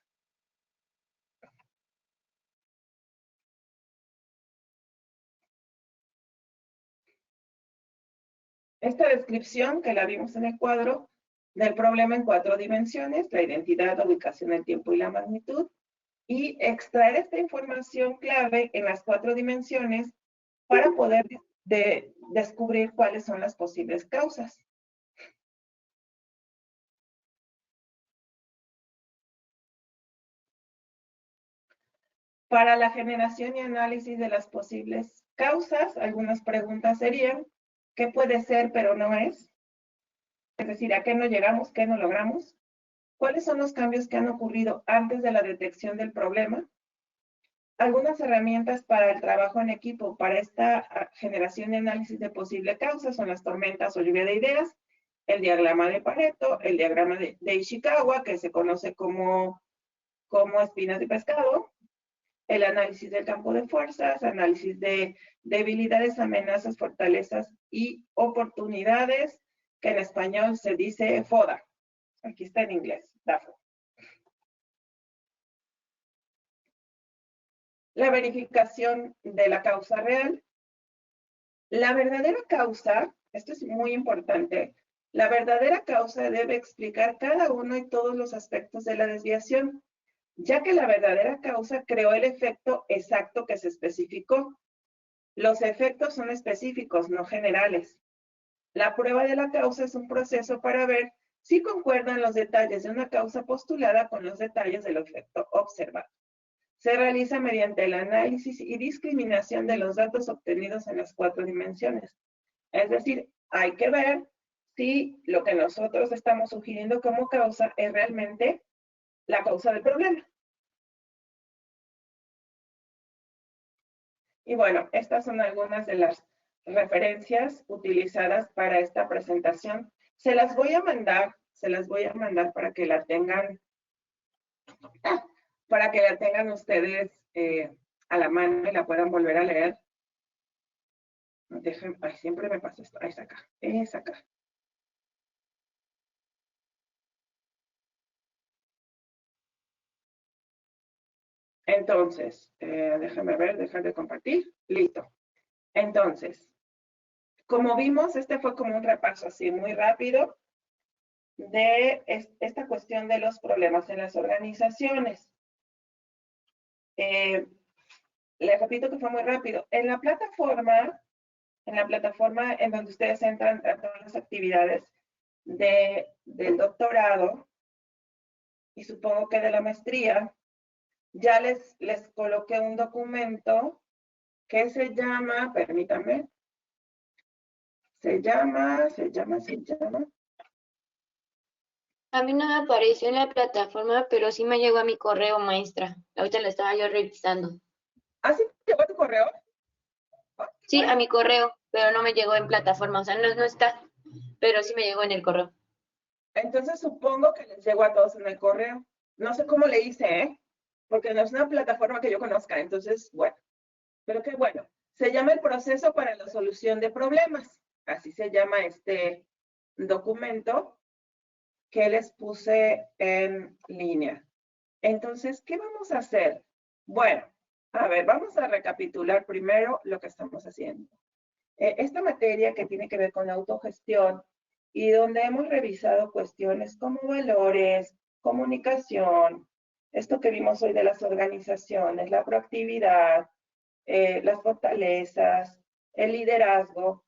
Speaker 2: Esta descripción que la vimos en el cuadro del problema en 4 dimensiones, la identidad, la ubicación, el tiempo y la magnitud, y extraer esta información clave en las 4 dimensiones para poder descubrir cuáles son las posibles causas. Para la generación y análisis de las posibles causas, algunas preguntas serían, ¿qué puede ser pero no es? Es decir, ¿a qué no llegamos, qué no logramos? ¿Cuáles son los cambios que han ocurrido antes de la detección del problema? Algunas herramientas para el trabajo en equipo para esta generación y análisis de posible causas son las tormentas o lluvia de ideas, el diagrama de Pareto, el diagrama de Ishikawa, que se conoce como espinas de pescado, el análisis del campo de fuerzas, análisis de debilidades, amenazas, fortalezas y oportunidades, que en español se dice FODA. Aquí está en inglés, DAFO. La verificación de la causa real. La verdadera causa, esto es muy importante, la verdadera causa debe explicar cada uno y todos los aspectos de la desviación, ya que la verdadera causa creó el efecto exacto que se especificó. Los efectos son específicos, no generales. La prueba de la causa es un proceso para ver si concuerdan los detalles de una causa postulada con los detalles del efecto observado. Se realiza mediante el análisis y discriminación de los datos obtenidos en las 4 dimensiones. Es decir, hay que ver si lo que nosotros estamos sugiriendo como causa es realmente la causa del problema. Y bueno, estas son algunas de las referencias utilizadas para esta presentación. Se las voy a mandar para que la tengan, ustedes a la mano y la puedan volver a leer. Dejen, ay, siempre me pasa esto. Ahí es acá, es acá. Entonces, déjame ver, dejar de compartir. Listo. Entonces, como vimos, este fue como un repaso así muy rápido de esta cuestión de los problemas en las organizaciones. Les repito que fue muy rápido. En la plataforma en donde ustedes entran a todas las actividades del doctorado y supongo que de la maestría, ya les coloqué un documento que se llama, permítanme, se llama.
Speaker 3: A mí no me apareció en la plataforma, pero sí me llegó a mi correo, maestra. Ahorita lo estaba yo revisando.
Speaker 2: ¿Ah, sí te llegó a tu correo?
Speaker 3: Sí, a mi correo, pero no me llegó en plataforma. O sea, no está, pero sí me llegó en el correo.
Speaker 2: Entonces supongo que les llegó a todos en el correo. No sé cómo le hice, ¿eh? Porque no es una plataforma que yo conozca. Entonces, bueno. Pero qué bueno. Se llama el proceso para la solución de problemas. Así se llama este documento que les puse en línea. Entonces, ¿qué vamos a hacer? Bueno, a ver, vamos a recapitular primero lo que estamos haciendo. Esta materia que tiene que ver con la autogestión y donde hemos revisado cuestiones como valores, comunicación, esto que vimos hoy de las organizaciones, la proactividad, las fortalezas, el liderazgo,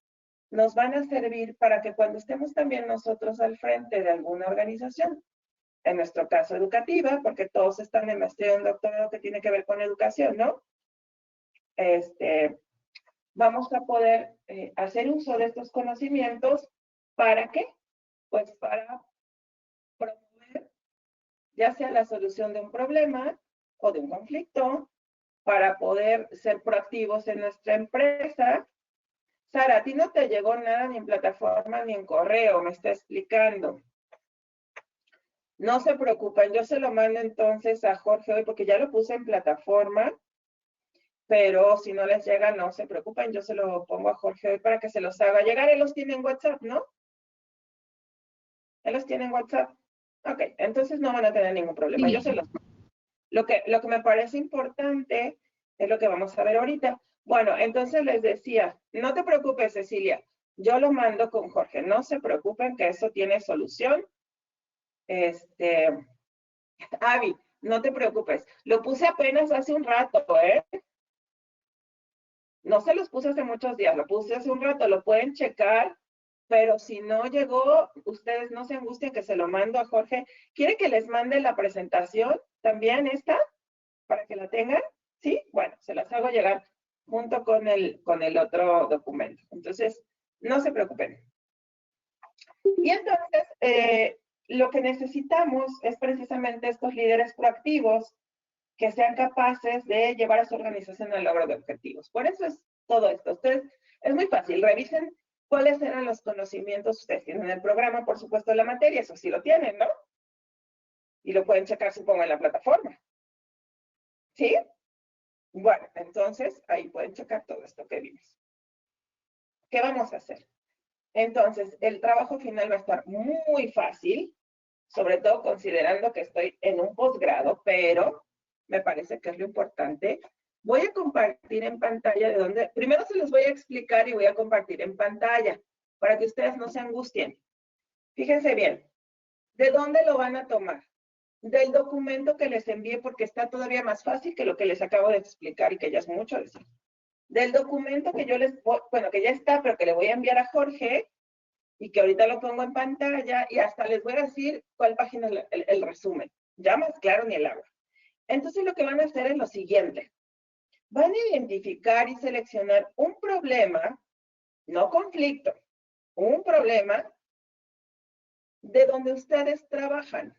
Speaker 2: nos van a servir para que cuando estemos también nosotros al frente de alguna organización, en nuestro caso educativa, porque todos están en maestría o en doctorado que tiene que ver con educación, ¿no? Vamos a poder hacer uso de estos conocimientos. ¿Para qué? Pues para promover ya sea la solución de un problema o de un conflicto, para poder ser proactivos en nuestra empresa. Sara, a ti no te llegó nada ni en plataforma ni en correo, me está explicando. No se preocupen, yo se lo mando entonces a Jorge hoy porque ya lo puse en plataforma, pero si no les llega, no se preocupen, yo se lo pongo a Jorge hoy para que se los haga llegar. Él los tiene en WhatsApp, ¿no? Él los tiene en WhatsApp. Ok, entonces no van a tener ningún problema,
Speaker 1: Sí.
Speaker 2: yo se los mando. Lo que me parece importante es lo que vamos a ver ahorita. Bueno, entonces les decía, no te preocupes, Cecilia, yo lo mando con Jorge, no se preocupen que eso tiene solución. Avi, no te preocupes, lo puse apenas hace un rato, ¿eh? No se los puse hace muchos días, lo puse hace un rato, lo pueden checar, pero si no llegó, ustedes no se angustien que se lo mando a Jorge. ¿Quiere que les mande la presentación también esta? Para que la tengan, ¿sí? Bueno, se las hago llegar junto con el otro documento. Entonces, no se preocupen. Y entonces, lo que necesitamos es precisamente estos líderes proactivos que sean capaces de llevar a su organización al logro de objetivos. Por eso es todo esto. Ustedes, es muy fácil, revisen cuáles eran los conocimientos. Ustedes tienen el programa, por supuesto, la materia, eso sí lo tienen, ¿no? Y lo pueden checar, supongo, en la plataforma. ¿Sí? Bueno, entonces ahí pueden checar todo esto que vimos. ¿Qué vamos a hacer? Entonces, el trabajo final va a estar muy fácil, sobre todo considerando que estoy en un posgrado, pero me parece que es lo importante. Voy a compartir en pantalla de dónde, primero se los voy a explicar y voy a compartir en pantalla para que ustedes no se angustien. Fíjense bien, ¿de dónde lo van a tomar? Del documento que les envié, porque está todavía más fácil que lo que les acabo de explicar y que ya es mucho decir. Del documento que yo les, bueno, que ya está, pero que le voy a enviar a Jorge y que ahorita lo pongo en pantalla y hasta les voy a decir cuál página es el resumen. Ya más claro ni el agua. Entonces lo que van a hacer es lo siguiente. Van a identificar y seleccionar un problema, no conflicto, un problema de donde ustedes trabajan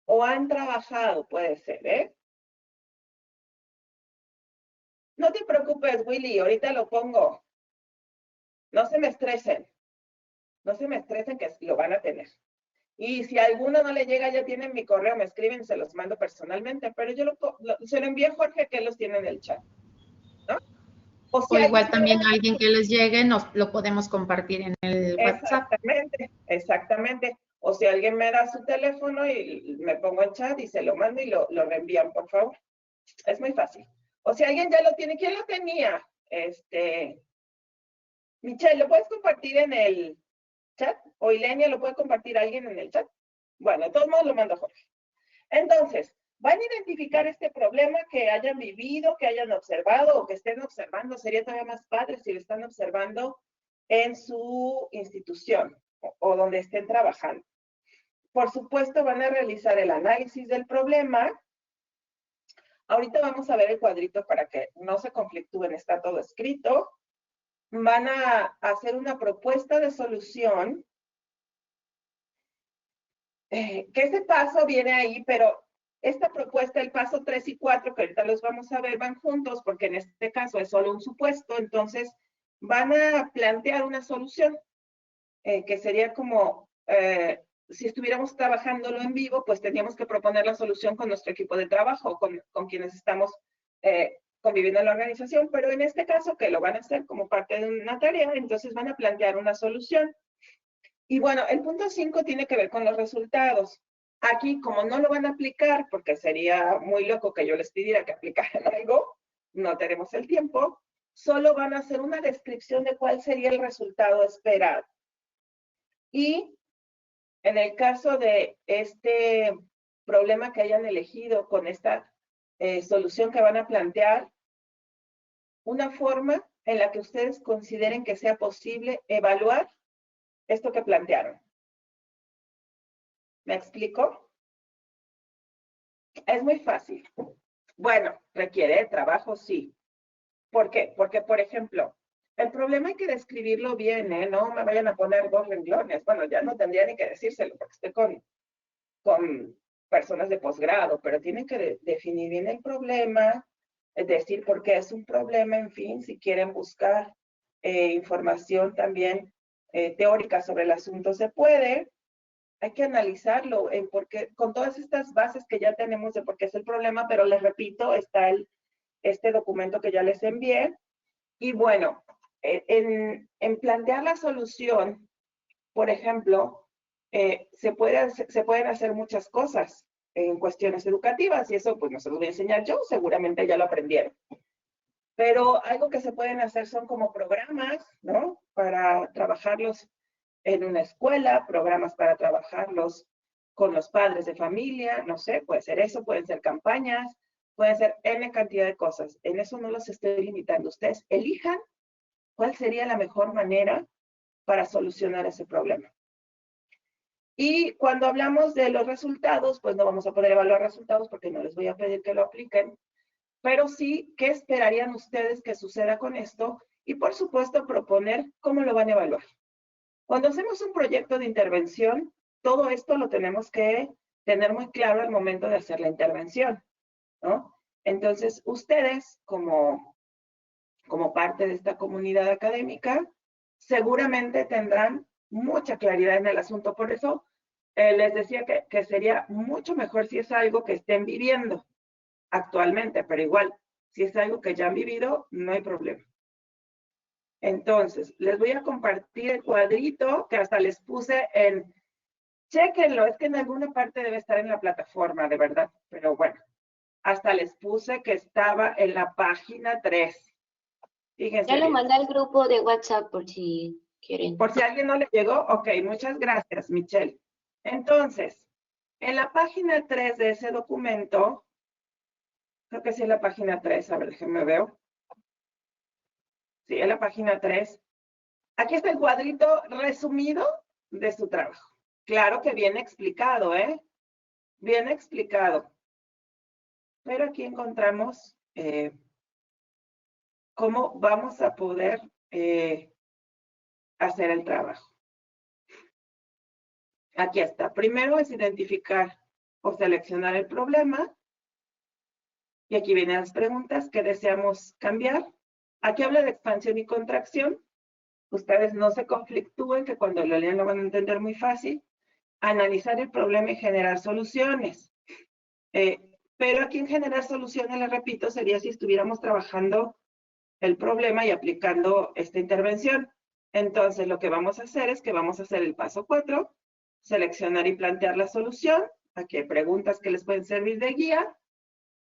Speaker 2: o han trabajado, puede ser, ¿eh? No te preocupes, Willy, ahorita lo pongo. No se me estresen. No se me estresen que lo van a tener. Y si a alguno no le llega, ya tienen mi correo, me escriben, se los mando personalmente, pero yo se lo envié a Jorge que los tiene en el chat, ¿no?
Speaker 1: O igual también a alguien que les llegue, nos lo podemos compartir en el WhatsApp.
Speaker 2: Exactamente, exactamente. O si alguien me da su teléfono y me pongo en chat y se lo mando y lo reenvían, por favor. Es muy fácil. O si alguien ya lo tiene, ¿quién lo tenía? Michelle, ¿lo puedes compartir en el chat? O Ilenia, ¿lo puede compartir alguien en el chat? Bueno, de todos modos lo mando a Jorge. Entonces, van a identificar este problema que hayan vivido, que hayan observado o que estén observando. Sería todavía más padre si lo están observando en su institución o donde estén trabajando. Por supuesto, van a realizar el análisis del problema. Ahorita vamos a ver el cuadrito para que no se conflictúen, está todo escrito. Van a hacer una propuesta de solución. Que ese paso viene ahí, pero esta propuesta, el paso 3 y 4, que ahorita los vamos a ver, van juntos, porque en este caso es solo un supuesto, entonces van a plantear una solución, que sería como, si estuviéramos trabajándolo en vivo, pues teníamos que proponer la solución con nuestro equipo de trabajo, con quienes estamos conviviendo en la organización, pero en este caso, que lo van a hacer como parte de una tarea, entonces van a plantear una solución. Y bueno, el punto 5 tiene que ver con los resultados. Aquí, como no lo van a aplicar, porque sería muy loco que yo les pidiera que aplicaran algo, no tenemos el tiempo, solo van a hacer una descripción de cuál sería el resultado esperado. Y en el caso de este problema que hayan elegido con esta solución que van a plantear, una forma en la que ustedes consideren que sea posible evaluar esto que plantearon. ¿Me explico? Es muy fácil. Bueno, requiere trabajo, sí. ¿Por qué? Porque, por ejemplo, el problema hay que describirlo bien, ¿eh? No me vayan a poner 2 renglones. Bueno, ya no tendría ni que decírselo porque estoy con personas de posgrado, pero tienen que definir bien el problema, es decir, por qué es un problema, en fin, si quieren buscar información también teórica sobre el asunto, se puede. Hay que analizarlo porque, con todas estas bases que ya tenemos de por qué es el problema, pero les repito, está este documento que ya les envié. Y bueno, en plantear la solución, por ejemplo, se pueden hacer muchas cosas en cuestiones educativas y eso pues no se los voy a enseñar yo, seguramente ya lo aprendieron. Pero algo que se pueden hacer son como programas, ¿no? Para trabajarlos en una escuela, programas para trabajarlos con los padres de familia, no sé, puede ser eso, pueden ser campañas, pueden ser N cantidad de cosas. En eso no los estoy limitando. Ustedes elijan cuál sería la mejor manera para solucionar ese problema. Y cuando hablamos de los resultados, pues no vamos a poder evaluar resultados porque no les voy a pedir que lo apliquen, pero sí, ¿qué esperarían ustedes que suceda con esto? Y por supuesto, proponer cómo lo van a evaluar. Cuando hacemos un proyecto de intervención, todo esto lo tenemos que tener muy claro al momento de hacer la intervención, ¿no? Entonces, ustedes, como parte de esta comunidad académica, seguramente tendrán mucha claridad en el asunto. Por eso, les decía que sería mucho mejor si es algo que estén viviendo actualmente, pero igual, si es algo que ya han vivido, no hay problema. Entonces, les voy a compartir el cuadrito que hasta les puse en, chéquenlo, es que en alguna parte debe estar en la plataforma, de verdad, pero bueno, hasta les puse que estaba en la página 3. Fíjense.
Speaker 3: Ya lo mandé al grupo de WhatsApp por si quieren.
Speaker 2: Por si a alguien no le llegó, ok, muchas gracias, Michelle. Entonces, en la página 3 de ese documento, creo que sí es la página 3, a ver, déjenme ver. Sí, es la página 3. Aquí está el cuadrito resumido de su trabajo. Claro que viene explicado, ¿eh? Bien explicado. Pero aquí encontramos cómo vamos a poder hacer el trabajo. Aquí está. Primero es identificar o seleccionar el problema. Y aquí vienen las preguntas que deseamos cambiar. Aquí habla de expansión y contracción. Ustedes no se conflictúen, que cuando lo lean lo van a entender muy fácil. Analizar el problema y generar soluciones. Pero aquí en generar soluciones, les repito, sería si estuviéramos trabajando el problema y aplicando esta intervención. Entonces, lo que vamos a hacer es que vamos a hacer el paso 4, seleccionar y plantear la solución. Aquí hay preguntas que les pueden servir de guía.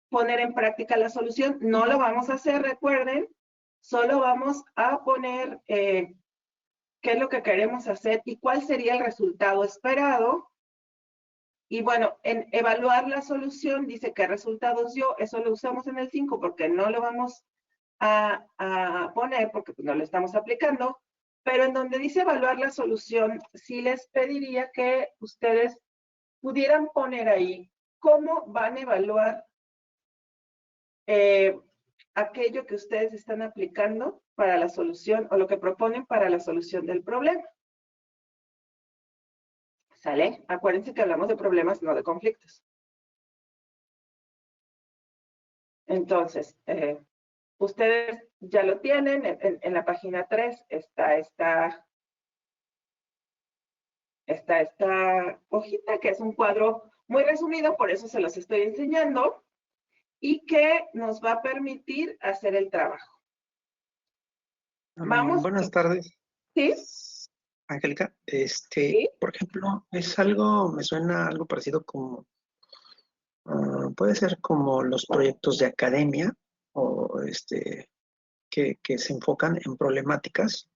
Speaker 2: Poner en práctica la solución. No lo vamos a hacer, recuerden. Solo vamos a poner qué es lo que queremos hacer y cuál sería el resultado esperado. Y bueno, en evaluar la solución, dice qué resultados dio. Eso lo usamos en el 5 porque no lo vamos a poner porque pues, no lo estamos aplicando. Pero en donde dice evaluar la solución, sí les pediría que ustedes pudieran poner ahí cómo van a evaluar aquello que ustedes están aplicando para la solución o lo que proponen para la solución del problema. ¿Sale? Acuérdense que hablamos de problemas, no de conflictos. Entonces, ustedes ya lo tienen. En la página 3 está esta hojita, que es un cuadro muy resumido, por eso se los estoy enseñando, y que nos va a permitir hacer el trabajo. Vamos.
Speaker 4: Buenas tardes.
Speaker 2: ¿Sí?
Speaker 4: Angélica,
Speaker 2: ¿Sí?
Speaker 4: por ejemplo, es algo, me suena algo parecido como, puede ser como los proyectos de academia o que se enfocan en problemáticas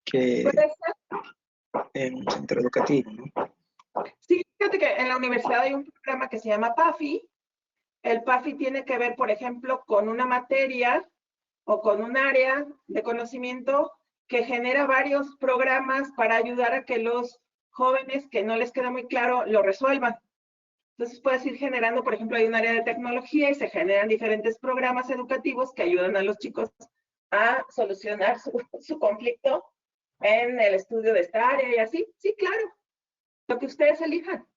Speaker 4: que
Speaker 2: Puede ser.
Speaker 4: en un centro educativo, ¿no?
Speaker 2: Sí, fíjate que en la universidad hay un programa que se llama PAFI. El PAFI tiene que ver, por ejemplo, con una materia o con un área de conocimiento que genera varios programas para ayudar a que los jóvenes que no les queda muy claro lo resuelvan. Entonces puedes ir generando, por ejemplo, hay un área de tecnología y se generan diferentes programas educativos que ayudan a los chicos a solucionar su conflicto en el estudio de esta área y así. Sí, claro, lo que ustedes elijan.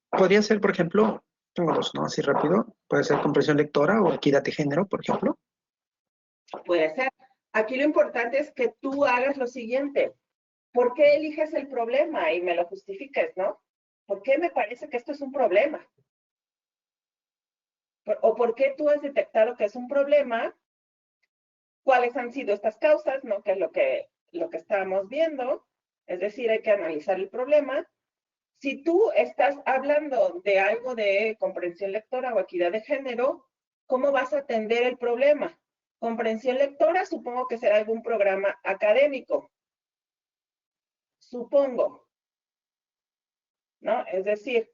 Speaker 4: Podría ser, por ejemplo, tengo dos, ¿no? Así rápido. Puede ser comprensión lectora o equidad de género, por ejemplo.
Speaker 2: Puede ser. Aquí lo importante es que tú hagas lo siguiente. ¿Por qué eliges el problema? Y me lo justifiques, ¿no? ¿Por qué me parece que esto es un problema? ¿O por qué tú has detectado que es un problema? ¿Cuáles han sido estas causas? ¿No? Que es lo que estábamos viendo. Es decir, hay que analizar el problema. Si tú estás hablando de algo de comprensión lectora o equidad de género, ¿cómo vas a atender el problema? Comprensión lectora, supongo que será algún programa académico. Supongo, ¿no? Es decir,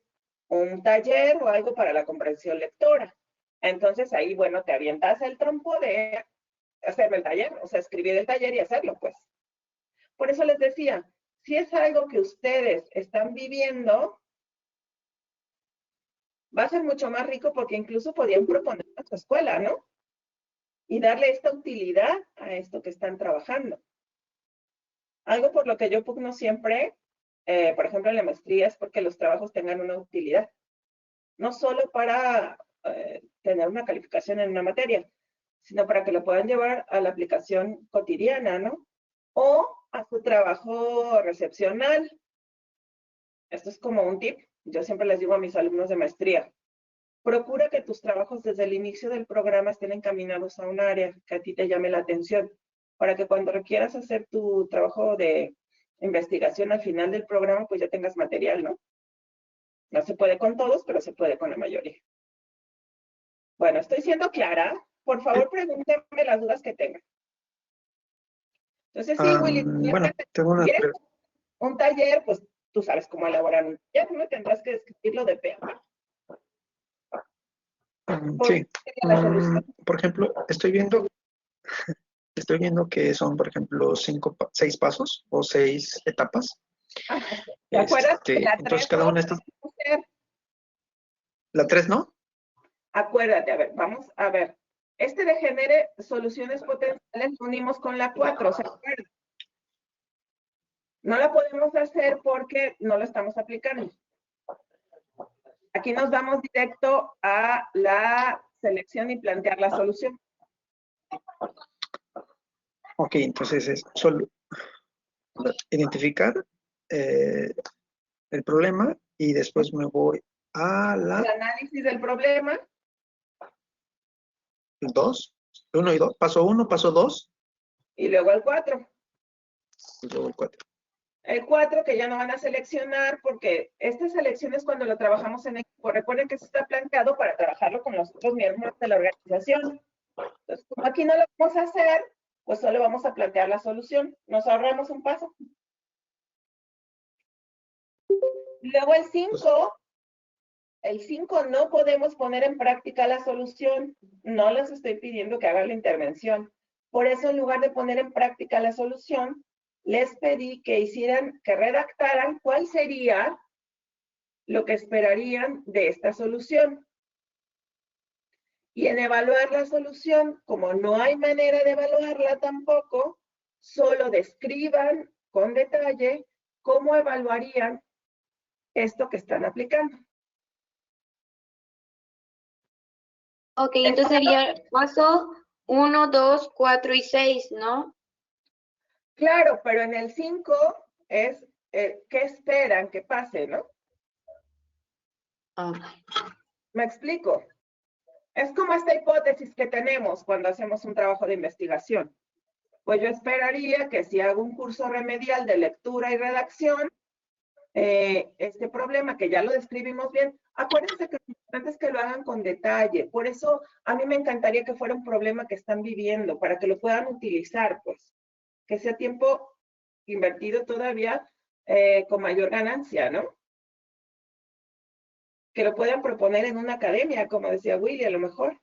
Speaker 2: un taller o algo para la comprensión lectora. Entonces ahí, bueno, te avientas el trompo de hacerme el taller, o sea, escribir el taller y hacerlo, pues. Por eso les decía, si es algo que ustedes están viviendo, va a ser mucho más rico porque incluso podían proponer a su escuela, ¿no? Y darle esta utilidad a esto que están trabajando. Algo por lo que yo pugno siempre, por ejemplo, en la maestría, es porque los trabajos tengan una utilidad. No solo para tener una calificación en una materia, sino para que lo puedan llevar a la aplicación cotidiana, ¿no? O a su trabajo recepcional. Esto es como un tip. Yo siempre les digo a mis alumnos de maestría, procura que tus trabajos desde el inicio del programa estén encaminados a un área que a ti te llame la atención, para que cuando requieras hacer tu trabajo de investigación al final del programa, pues ya tengas material, ¿no? No se puede con todos, pero se puede con la mayoría. Bueno, ¿estoy siendo clara? Por favor, pregúntenme las dudas que tengan. Entonces, sí, Willy,
Speaker 4: Bueno, tengo una
Speaker 2: ¿quieres
Speaker 4: pregunta.
Speaker 2: un taller? Pues tú sabes cómo elaborar un taller, ¿no? Tendrás que describirlo de pe a pa.
Speaker 4: Sí. Por ejemplo, estoy viendo que son, por ejemplo, 6 pasos o 6 etapas.
Speaker 2: ¿Te acuerdas que la 3
Speaker 4: entonces, cada una de estas.
Speaker 2: hacer?
Speaker 4: La 3, ¿no?
Speaker 2: Acuérdate, a ver, vamos a ver. Este de genere soluciones potenciales lo unimos con la 4, ¿se acuerdan? No la podemos hacer porque no lo estamos aplicando. Aquí nos vamos directo a la selección y plantear la solución.
Speaker 4: Ok, entonces es solo identificar el problema y después me voy a
Speaker 2: El
Speaker 4: la
Speaker 2: análisis del problema.
Speaker 4: 2, 1 y 2, paso 1, paso 2,
Speaker 2: Y luego el 4.
Speaker 4: y luego el 4.
Speaker 2: El 4 que ya no van a seleccionar porque esta selección es cuando lo trabajamos en equipo. Recuerden que esto está planteado para trabajarlo con los otros miembros de la organización. Entonces, como aquí no lo vamos a hacer, pues solo vamos a plantear la solución. Nos ahorramos un paso. Luego el 5 no podemos poner en práctica la solución. No les estoy pidiendo que hagan la intervención. Por eso, en lugar de poner en práctica la solución, les pedí que redactaran cuál sería lo que esperarían de esta solución. Y en evaluar la solución, como no hay manera de evaluarla tampoco, solo describan con detalle cómo evaluarían esto que están aplicando.
Speaker 3: Ok, entonces sería paso 1, 2, 4 y 6, ¿no?
Speaker 2: Claro, pero en el 5 es qué esperan que pase, ¿no? ¿Me explico? Es como esta hipótesis que tenemos cuando hacemos un trabajo de investigación. Pues yo esperaría que si hago un curso remedial de lectura y redacción, este problema que ya lo describimos bien, acuérdense que lo importante es que lo hagan con detalle. Por eso a mí me encantaría que fuera un problema que están viviendo, para que lo puedan utilizar, pues. Que sea tiempo invertido todavía con mayor ganancia, ¿no? Que lo puedan proponer en una academia, como decía Willy, a lo mejor.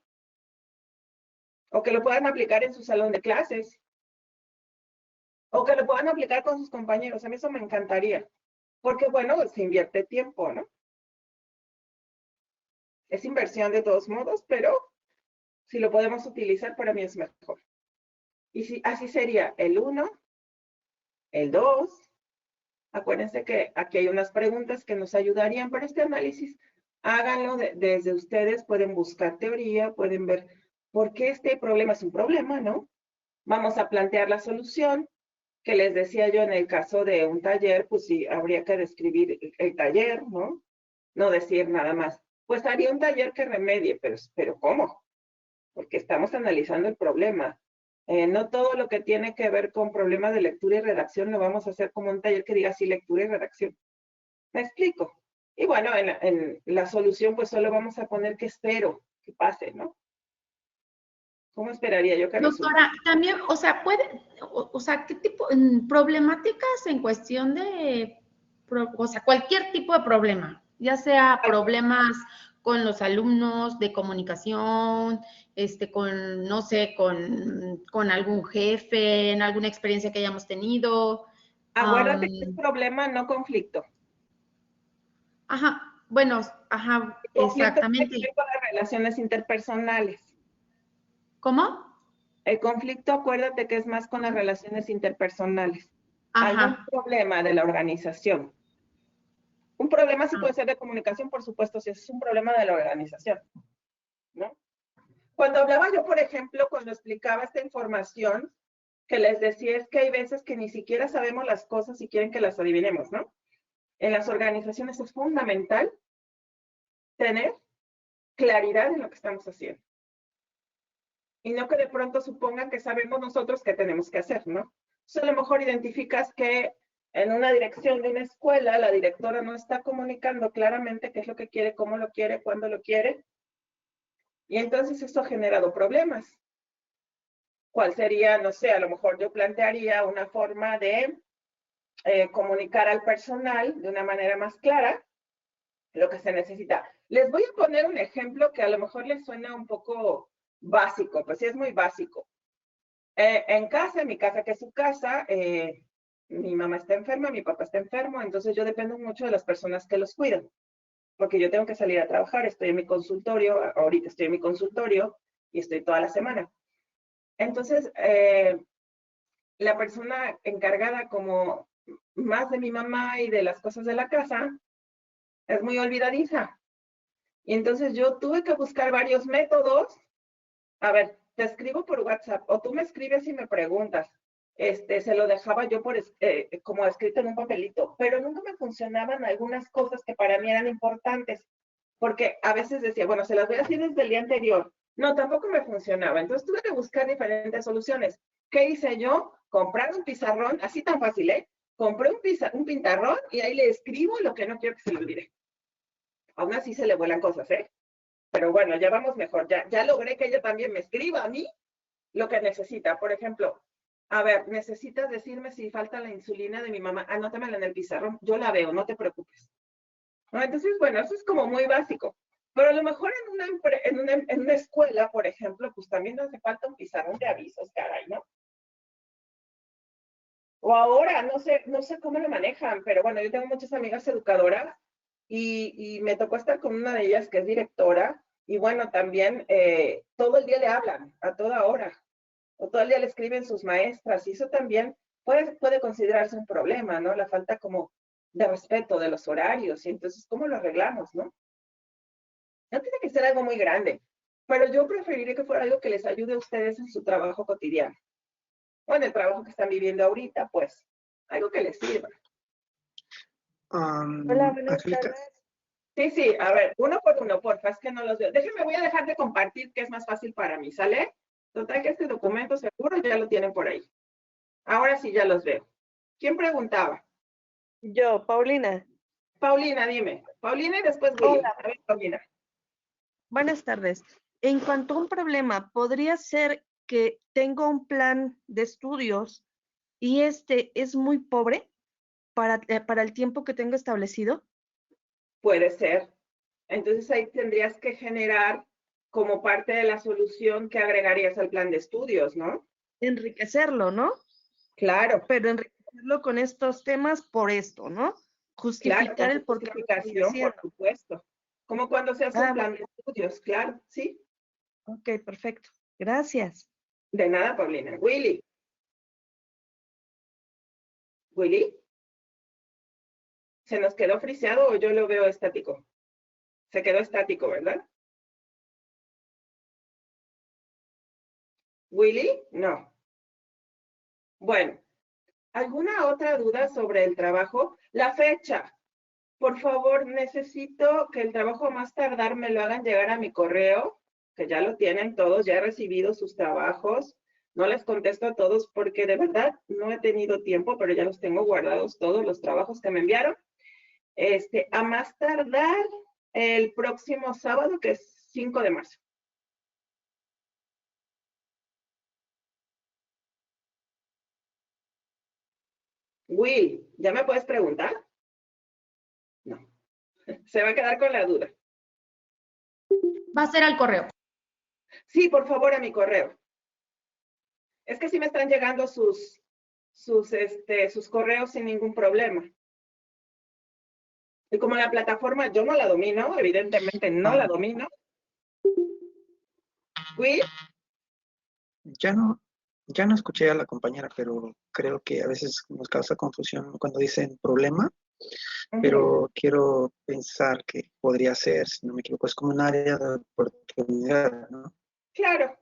Speaker 2: O que lo puedan aplicar en su salón de clases. O que lo puedan aplicar con sus compañeros. A mí eso me encantaría. Porque, bueno, se invierte tiempo, ¿no? Es inversión de todos modos, pero si lo podemos utilizar, para mí es mejor. Y si, así sería el 1, el 2. Acuérdense que aquí hay unas preguntas que nos ayudarían para este análisis. Háganlo desde ustedes, pueden buscar teoría, pueden ver por qué este problema es un problema, ¿no? Vamos a plantear la solución, que les decía yo en el caso de un taller, pues sí, habría que describir el taller, ¿no? No decir nada más. Pues haría un taller que remedie, pero ¿cómo? Porque estamos analizando el problema. No todo lo que tiene que ver con problemas de lectura y redacción lo vamos a hacer como un taller que diga así lectura y redacción. ¿Me explico? Y bueno, en la solución pues solo vamos a poner que espero que pase, ¿no? ¿Cómo esperaría yo que resulte?
Speaker 1: Doctora, también, o sea, ¿qué tipo, problemáticas en cuestión de, o sea, cualquier tipo de problema, ya sea problemas con los alumnos de comunicación, no sé, con algún jefe, en alguna experiencia que hayamos tenido?
Speaker 2: Acuérdate que es problema, no conflicto.
Speaker 1: Ajá, bueno, ajá, exactamente.
Speaker 2: Tiene que ver con las relaciones interpersonales.
Speaker 1: ¿Cómo?
Speaker 2: El conflicto, acuérdate que es más con las relaciones interpersonales.
Speaker 1: Ajá.
Speaker 2: Algún problema de la organización. Un problema sí puede ser de comunicación, por supuesto, si es un problema de la organización, ¿no? Cuando hablaba yo, por ejemplo, cuando explicaba esta información, que les decía es que hay veces que ni siquiera sabemos las cosas y quieren que las adivinemos, ¿no? En las organizaciones es fundamental tener claridad en lo que estamos haciendo. Y no que de pronto supongan que sabemos nosotros qué tenemos que hacer, ¿no? Entonces, a lo mejor identificas que en una dirección de una escuela la directora no está comunicando claramente qué es lo que quiere, cómo lo quiere, cuándo lo quiere. Y entonces esto ha generado problemas. ¿Cuál sería? No sé, a lo mejor yo plantearía una forma de comunicar al personal de una manera más clara lo que se necesita. Les voy a poner un ejemplo que a lo mejor les suena un poco básico, pues sí es muy básico. En casa, en mi casa que es su casa, mi mamá está enferma, mi papá está enfermo, entonces yo dependo mucho de las personas que los cuidan, porque yo tengo que salir a trabajar, estoy en mi consultorio, ahorita estoy en mi consultorio y estoy toda la semana. Entonces, la persona encargada como más de mi mamá y de las cosas de la casa es muy olvidadiza. Y entonces yo tuve que buscar varios métodos. A ver, te escribo por WhatsApp o tú me escribes y me preguntas. Se lo dejaba yo como escrito en un papelito, pero nunca me funcionaban algunas cosas que para mí eran importantes, porque a veces decía, bueno, se las voy a decir desde el día anterior. No, tampoco me funcionaba. Entonces tuve que buscar diferentes soluciones. ¿Qué hice yo? Comprar un pizarrón, así tan fácil, ¿eh? Compré un pintarrón y ahí le escribo lo que no quiero que se le olvide. Aún así se le vuelan cosas, ¿eh? Pero bueno, ya vamos mejor. Ya logré que ella también me escriba a mí lo que necesita. Por ejemplo, a ver, necesitas decirme si falta la insulina de mi mamá. Anótamela en el pizarrón. Yo la veo, no te preocupes. ¿No? Entonces, bueno, eso es como muy básico. Pero a lo mejor en una escuela, por ejemplo, pues también nos hace falta un pizarrón de avisos, caray, ¿no? O ahora, no sé cómo lo manejan, pero bueno, yo tengo muchas amigas educadoras y me tocó estar con una de ellas que es directora y bueno, también todo el día le hablan, a toda hora, o todo el día le escriben sus maestras y eso también puede considerarse un problema, ¿no? La falta como de respeto de los horarios y entonces, ¿cómo lo arreglamos, no? No tiene que ser algo muy grande, pero yo preferiría que fuera algo que les ayude a ustedes en su trabajo cotidiano o en el trabajo que están viviendo ahorita, pues, algo que les sirva.
Speaker 3: Hola, buenas tardes.
Speaker 2: Sí, a ver, uno por uno, porfa, es que no los veo. Déjenme, voy a dejar de compartir, que es más fácil para mí, ¿sale? Total que este documento seguro ya lo tienen por ahí. Ahora sí ya los veo. ¿Quién preguntaba?
Speaker 5: Yo, Paulina.
Speaker 2: Paulina, dime. Paulina y después William.
Speaker 5: Hola.
Speaker 2: A ver, Paulina.
Speaker 5: Buenas tardes. En cuanto a un problema, ¿podría ser que tengo un plan de estudios y este es muy pobre para el tiempo que tengo establecido?
Speaker 2: Puede ser. Entonces ahí tendrías que generar como parte de la solución que agregarías al plan de estudios, ¿no?
Speaker 5: Enriquecerlo, ¿no?
Speaker 2: Claro.
Speaker 5: Pero enriquecerlo con estos temas por esto, ¿no? Justificar
Speaker 2: Claro,
Speaker 5: el
Speaker 2: con
Speaker 5: por qué lo estoy
Speaker 2: justificación, por
Speaker 5: haciendo.
Speaker 2: supuesto. como cuando se hace un plan de estudios, claro, ¿sí?
Speaker 5: Ok, perfecto. Gracias.
Speaker 2: De nada, Paulina. Willy. Willy, ¿se nos quedó friseado o yo lo veo estático? Se quedó estático, ¿verdad? Willy, no. Bueno, ¿alguna otra duda sobre el trabajo? La fecha. Por favor, necesito que el trabajo a más tardar me lo hagan llegar a mi correo, que ya lo tienen todos, ya he recibido sus trabajos. No les contesto a todos porque de verdad no he tenido tiempo, pero ya los tengo guardados todos los trabajos que me enviaron. A más tardar el próximo sábado, que es 5 de marzo. Will, ¿ya me puedes preguntar? No. Se va a quedar con la duda.
Speaker 1: Va a ser al correo.
Speaker 2: Sí, por favor, a mi correo. Es que sí me están llegando sus correos sin ningún problema. Y como la plataforma yo no la domino, evidentemente no la domino. Will,
Speaker 4: Ya no escuché a la compañera, pero creo que a veces nos causa confusión cuando dicen problema, pero quiero pensar que podría ser, si no me equivoco, es como un área de oportunidad, ¿no?
Speaker 2: claro,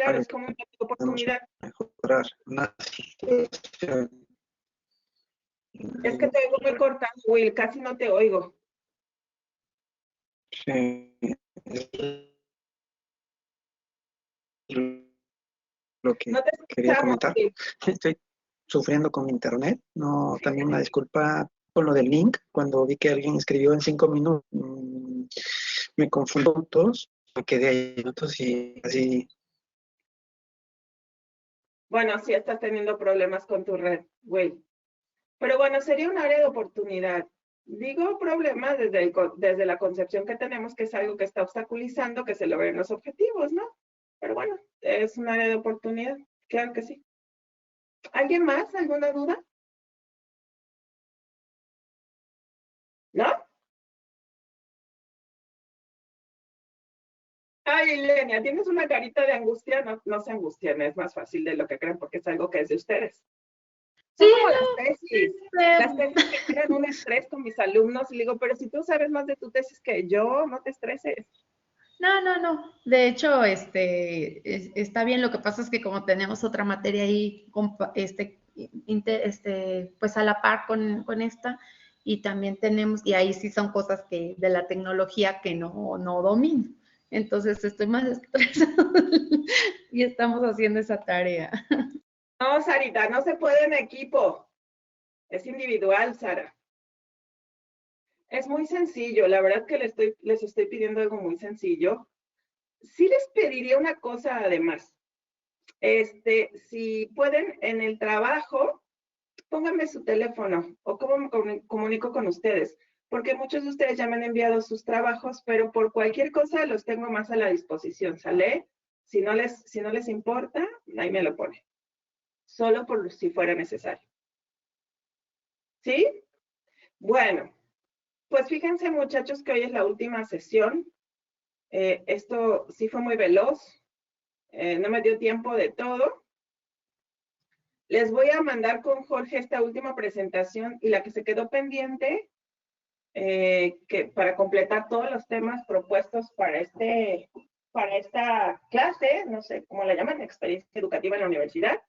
Speaker 4: Algo
Speaker 2: es como una
Speaker 4: que podemos
Speaker 2: oportunidad.
Speaker 4: mejorar una situación.
Speaker 2: Es que te oigo muy cortado, Will, casi no te oigo.
Speaker 4: Sí, es lo que
Speaker 2: No te
Speaker 4: quería
Speaker 2: escuchamos,
Speaker 4: comentar.
Speaker 2: Will.
Speaker 4: Estoy sufriendo con mi internet. No,
Speaker 2: Sí,
Speaker 4: también una disculpa con lo del link. Cuando vi que alguien escribió en 5 minutos, me confundí todos, me quedé ahí minutos y así.
Speaker 2: bueno, sí estás teniendo problemas con tu red, Will. Pero bueno, sería un área de oportunidad. Digo problema desde la concepción que tenemos, que es algo que está obstaculizando que se logren los objetivos, ¿no? Pero bueno, es un área de oportunidad, claro que sí. ¿Alguien más? ¿Alguna duda? ¿No? Ay, Lenia, tienes una carita de angustia. No, no se angustien, es más fácil de lo que creen porque es algo que es de ustedes.
Speaker 1: Sí,
Speaker 2: Son como las tesis. Las
Speaker 1: no,
Speaker 2: tesis que crean un estrés con mis alumnos y le digo, pero si tú sabes más de tu tesis que yo, no te estreses.
Speaker 1: no. De hecho, está bien. Lo que pasa es que como tenemos otra materia ahí, pues a la par con esta, y también tenemos, y ahí sí son cosas que de la tecnología que no domino. Entonces estoy más estresada y estamos haciendo esa tarea.
Speaker 2: No, Sarita, no se puede en equipo. Es individual, Sara. Es muy sencillo. La verdad que les estoy pidiendo algo muy sencillo. Sí les pediría una cosa además. Si pueden en el trabajo, pónganme su teléfono o cómo me comunico con ustedes, porque muchos de ustedes ya me han enviado sus trabajos, pero por cualquier cosa los tengo más a la disposición, ¿sale? Si no les importa, ahí me lo pone. Solo por si fuera necesario. ¿Sí? Bueno, pues fíjense muchachos que hoy es la última sesión. Esto sí fue muy veloz. No me dio tiempo de todo. Les voy a mandar con Jorge esta última presentación y la que se quedó pendiente, que para completar todos los temas propuestos para esta clase, no sé cómo la llaman, experiencia educativa en la universidad.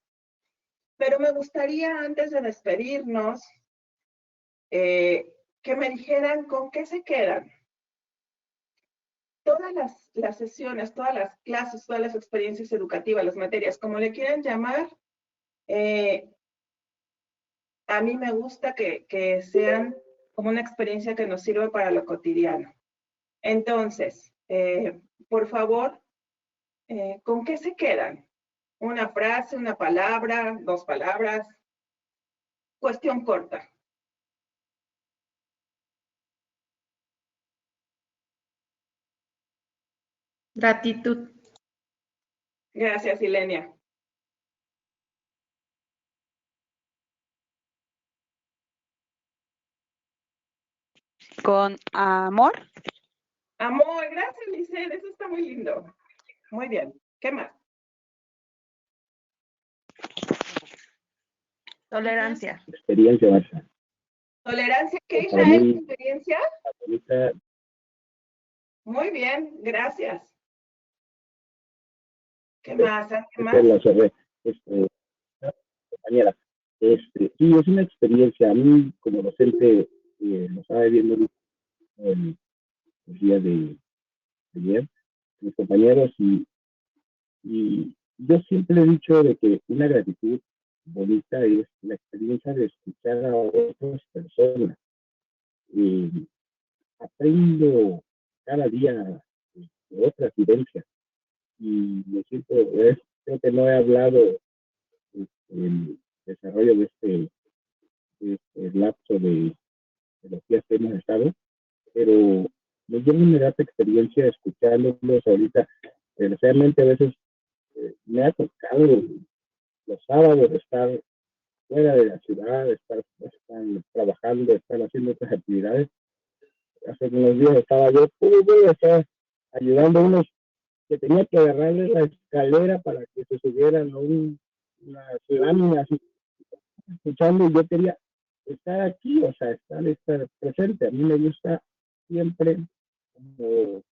Speaker 2: Pero me gustaría, antes de despedirnos, que me dijeran con qué se quedan. Todas las sesiones, todas las clases, todas las experiencias educativas, las materias, como le quieran llamar, a mí me gusta que sean como una experiencia que nos sirva para lo cotidiano. Entonces, por favor, ¿con qué se quedan? Una frase, una palabra, 2 palabras. Cuestión corta.
Speaker 1: Gratitud.
Speaker 2: Gracias, Ilenia.
Speaker 6: Con amor,
Speaker 2: Amor, gracias, Lisette, eso está muy lindo. Muy bien, ¿qué más?
Speaker 5: Tolerancia.
Speaker 6: Experiencia, Marcia.
Speaker 2: ¿Tolerancia qué,
Speaker 6: Para
Speaker 2: Israel?
Speaker 6: mí,
Speaker 2: ¿Experiencia?
Speaker 6: ahorita,
Speaker 2: Muy bien, gracias. ¿Qué más? ¿Qué más?
Speaker 6: la cerré. Compañera, sí, es una experiencia. A mí, como docente, lo estaba viendo el día de ayer, mis compañeros, y yo siempre he dicho de que una gratitud bonita es la experiencia de escuchar a otras personas. Aprendo cada día de otras vivencias y me siento, creo que no he hablado el desarrollo de este lapso de los días que hemos estado, pero me llevo una grata experiencia escuchándolos ahorita. Desgraciadamente a veces me ha tocado los sábados estar fuera de la ciudad, estar trabajando, estar haciendo otras actividades. Hace unos días estaba yo, estaba ayudando a unos que tenía que agarrarle la escalera para que se subieran a una lámina así, escuchando, y yo quería estar aquí, o sea, estar presente. A mí me gusta siempre, como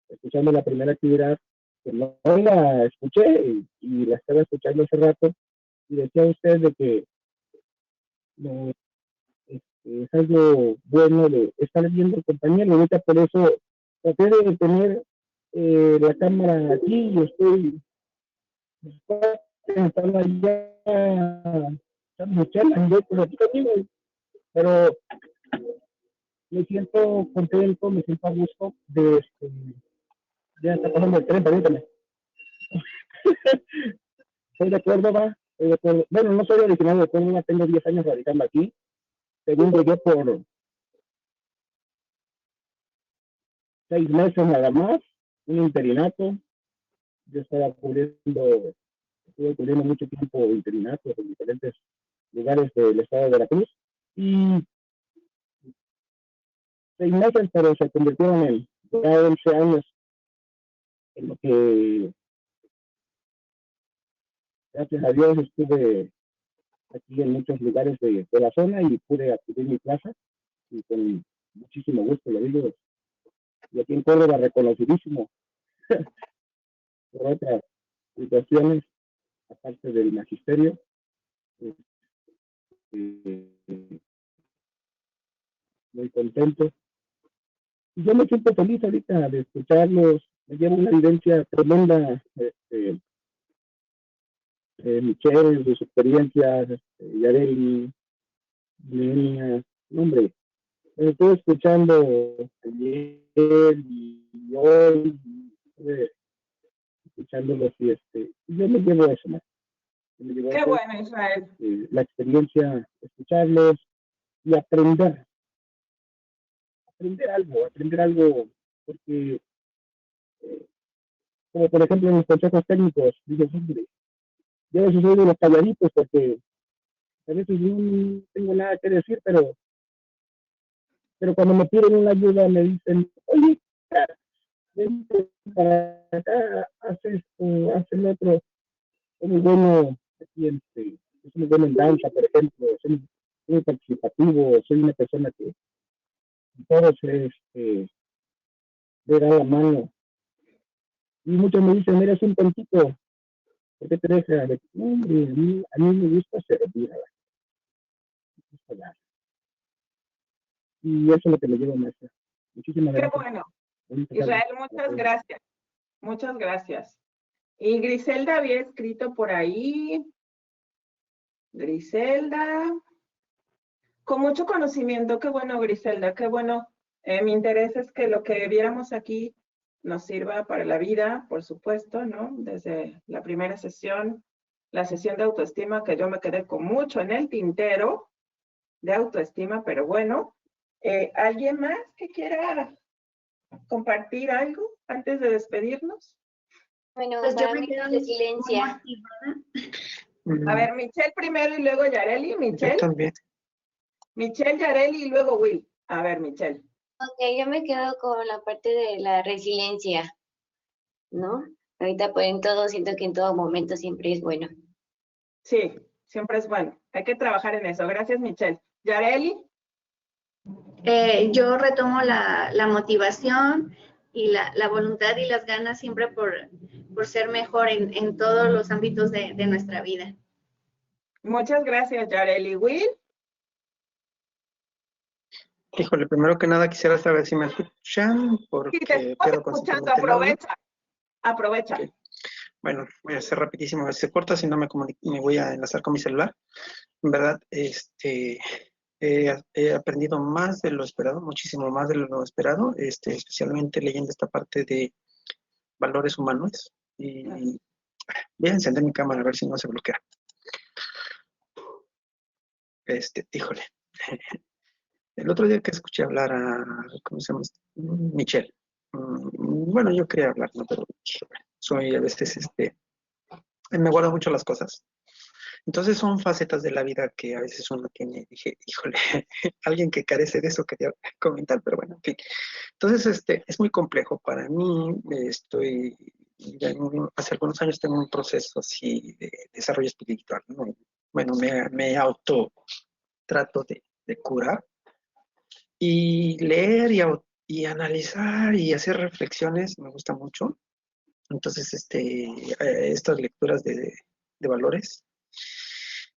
Speaker 6: escuchando la primera actividad, que no la escuché y la estaba escuchando hace rato, y decía usted de que no, es algo bueno de estar viendo al compañero. Ahorita por eso traté de tener la cámara aquí y estoy estando allá, estamos charlas, yo pues aquí conmigo, pero me siento contento, me siento a gusto de ya está pasando el tren, permítame. Soy de Córdoba, bueno, no soy originario de Córdoba, tengo 10 años radicando aquí, según llegué por 6 meses nada más, un interinato, yo estuve cubriendo mucho tiempo interinatos en diferentes lugares del estado de Veracruz, y 6 meses, pero se convirtieron en ya 11 años, en lo que, gracias a Dios, estuve aquí en muchos lugares de la zona y pude adquirir mi plaza, y con muchísimo gusto lo digo, y aquí en Córdoba reconocidísimo por otras situaciones, aparte del magisterio. Muy contento. Y yo me siento feliz ahorita de escucharlos. Me llevo una vivencia tremenda, Michelle, sus experiencias, Yareli, Milenia, hombre, estoy escuchando ayer y hoy, escuchándolos y yo me llevo eso, más.
Speaker 2: Qué bueno, Israel.
Speaker 6: La experiencia, escucharlos y aprender algo, porque, como por ejemplo en los consejos técnicos, digo, hombre, yo a veces soy de los calladitos porque a veces no tengo nada que decir, pero cuando me piden una ayuda me dicen, oye, vente para acá, haz esto, haz el otro. Soy muy bueno aquí, soy muy bueno en danza, por ejemplo, soy muy participativo, soy una persona que todo se le da la mano. Y muchos me dicen, eres un tontito, ¿por qué te dejas? Hombre, a mí me gusta servir a la gente. Y eso es lo que me lleva, maestra. Muchísimas gracias.
Speaker 2: Qué bueno. Israel, muchas gracias. Muchas gracias. Y Griselda había escrito por ahí. Griselda. Con mucho conocimiento. Qué bueno, Griselda. Qué bueno. Mi interés es que lo que viéramos aquí nos sirva para la vida, por supuesto, ¿no? Desde la primera sesión, la sesión de autoestima, que yo me quedé con mucho en el tintero de autoestima, pero bueno. ¿Alguien más que quiera compartir algo antes de despedirnos?
Speaker 3: Bueno,
Speaker 1: Pues yo
Speaker 3: para
Speaker 1: me
Speaker 3: mí
Speaker 1: quedo
Speaker 3: de silencia.
Speaker 2: A ver, Michelle primero y luego Yareli.
Speaker 4: Yo
Speaker 2: Michelle.
Speaker 4: también.
Speaker 2: Michelle, Yareli y luego Will. A ver, Michelle.
Speaker 3: Ok, yo me quedo con la parte de la resiliencia, ¿no? Ahorita pues en todo, siento que en todo momento siempre es bueno.
Speaker 2: Sí, siempre es bueno. Hay que trabajar en eso. Gracias, Michelle. Yareli,
Speaker 7: Yo retomo la motivación y la voluntad y las ganas siempre por ser mejor en todos los ámbitos de nuestra vida.
Speaker 2: muchas gracias, Yareli. Will,
Speaker 4: Híjole, primero que nada quisiera saber si me escuchan,
Speaker 2: si te
Speaker 4: porque
Speaker 2: estamos
Speaker 4: pierdo
Speaker 2: escuchando,
Speaker 4: constantemente el audio.
Speaker 2: aprovecha.
Speaker 4: Ok. Bueno, voy a hacer rapidísimo, a ver si se corta, si no me voy a enlazar con mi celular. En verdad, he aprendido más de lo esperado, muchísimo más de lo esperado, especialmente leyendo esta parte de valores humanos. Y voy a encender mi cámara a ver si no se bloquea. Híjole. El otro día que escuché hablar a, ¿cómo se llama? Michelle. Bueno, yo quería hablar, ¿no? Pero soy a veces, me guardo mucho las cosas. Entonces son facetas de la vida que a veces uno tiene. Dije, híjole, alguien que carece de eso quería comentar, pero bueno, en fin. Entonces, es muy complejo para mí. Hace algunos años tengo un proceso así de desarrollo espiritual, ¿no? Bueno, me auto trato de curar y leer y analizar y hacer reflexiones me gusta mucho. Entonces, estas lecturas de valores,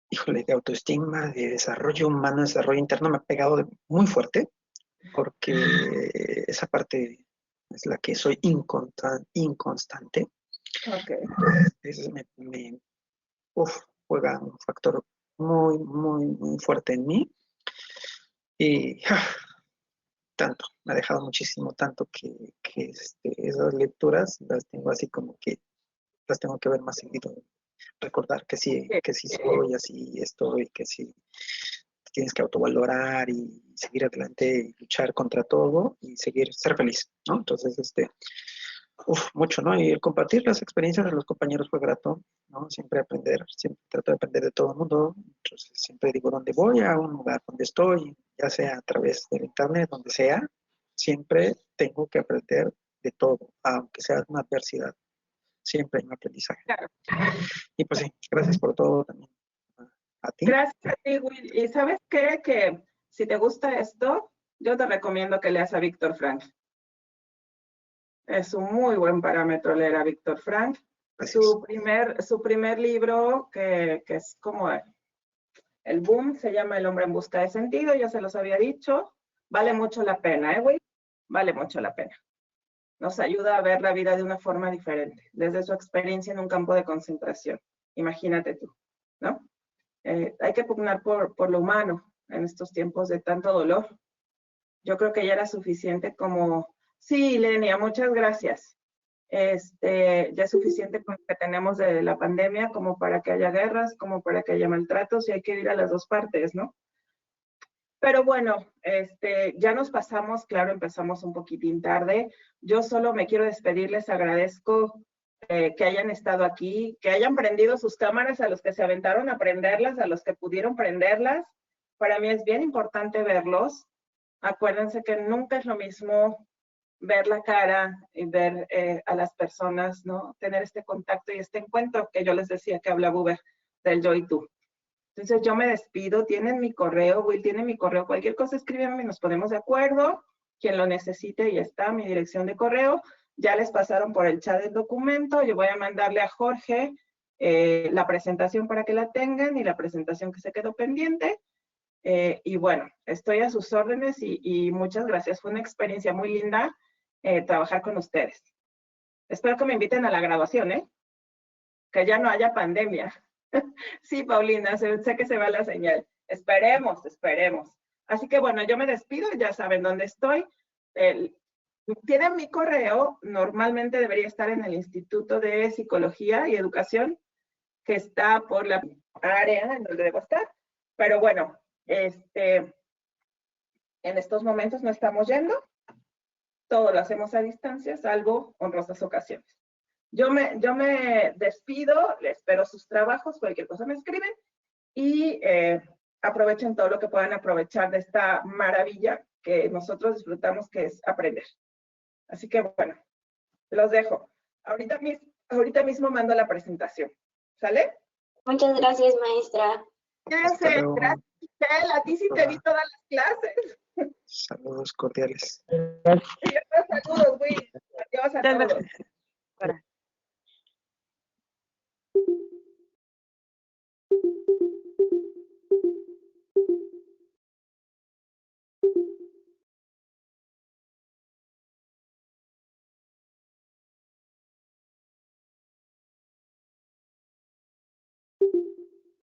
Speaker 4: híjole, de autoestima, de desarrollo humano, desarrollo interno, me ha pegado muy fuerte, porque esa parte es la que soy inconstante.
Speaker 2: Okay.
Speaker 4: Entonces, juega un factor muy, muy, muy fuerte en mí. Y tanto, me ha dejado muchísimo, tanto que esas lecturas las tengo así como que las tengo que ver más seguido. Recordar que sí soy, así estoy, que sí tienes que autovalorar y seguir adelante y luchar contra todo y ser feliz, ¿no? Entonces, mucho, ¿no? Y el compartir las experiencias de los compañeros fue grato, ¿no? Siempre aprender, siempre trato de aprender de todo el mundo. Entonces, siempre digo, donde voy, a un lugar donde estoy, ya sea a través del internet, donde sea, siempre tengo que aprender de todo, aunque sea una adversidad. Siempre hay un aprendizaje.
Speaker 2: Claro.
Speaker 4: Y pues sí, gracias por todo también. A ti.
Speaker 2: Gracias a ti, Will. ¿Y sabes qué? Que si te gusta esto, yo te recomiendo que leas a Víctor Frank. Es un muy buen parámetro leer a Víctor Frank. Su primer libro, que es como el boom, se llama El hombre en busca de sentido, ya se los había dicho. Vale mucho la pena, Will? Vale mucho la pena. Nos ayuda a ver la vida de una forma diferente, desde su experiencia en un campo de concentración. Imagínate tú, ¿no? Hay que pugnar por lo humano en estos tiempos de tanto dolor. Yo creo que ya era suficiente como, sí, Lenia, muchas gracias. Ya es suficiente con lo que tenemos de la pandemia como para que haya guerras, como para que haya maltratos, y hay que ir a las dos partes, ¿no? Pero bueno, ya nos pasamos, claro, empezamos un poquitín tarde. Yo solo me quiero despedir, les agradezco que hayan estado aquí, que hayan prendido sus cámaras, a los que se aventaron a prenderlas, a los que pudieron prenderlas. Para mí es bien importante verlos. Acuérdense que nunca es lo mismo ver la cara y ver a las personas, ¿no? Tener este contacto y este encuentro que yo les decía que habla Buber del yo y tú. Entonces yo me despido, tienen mi correo, Will tiene mi correo, cualquier cosa escríbanme, nos ponemos de acuerdo, quien lo necesite, ya está, mi dirección de correo, ya les pasaron por el chat el documento, yo voy a mandarle a Jorge la presentación para que la tengan y la presentación que se quedó pendiente, y bueno, estoy a sus órdenes y muchas gracias, fue una experiencia muy linda trabajar con ustedes. Espero que me inviten a la graduación, que ya no haya pandemia. Sí, Paulina, sé que se va la señal. Esperemos. Así que bueno, yo me despido, ya saben dónde estoy. Tienen mi correo, normalmente debería estar en el Instituto de Psicología y Educación, que está por la área en donde debo estar. Pero bueno, en estos momentos no estamos yendo. Todo lo hacemos a distancia, salvo honrosas ocasiones. Yo me despido, les espero sus trabajos, cualquier cosa me escriben y aprovechen todo lo que puedan aprovechar de esta maravilla que nosotros disfrutamos, que es aprender. Así que bueno, los dejo. Ahorita mismo mando la presentación. ¿Sale?
Speaker 3: Muchas gracias, maestra.
Speaker 2: Gracias, Michelle. A ti sí te vi todas las clases.
Speaker 4: Saludos cordiales.
Speaker 2: Saludos, Will. Adiós a todos.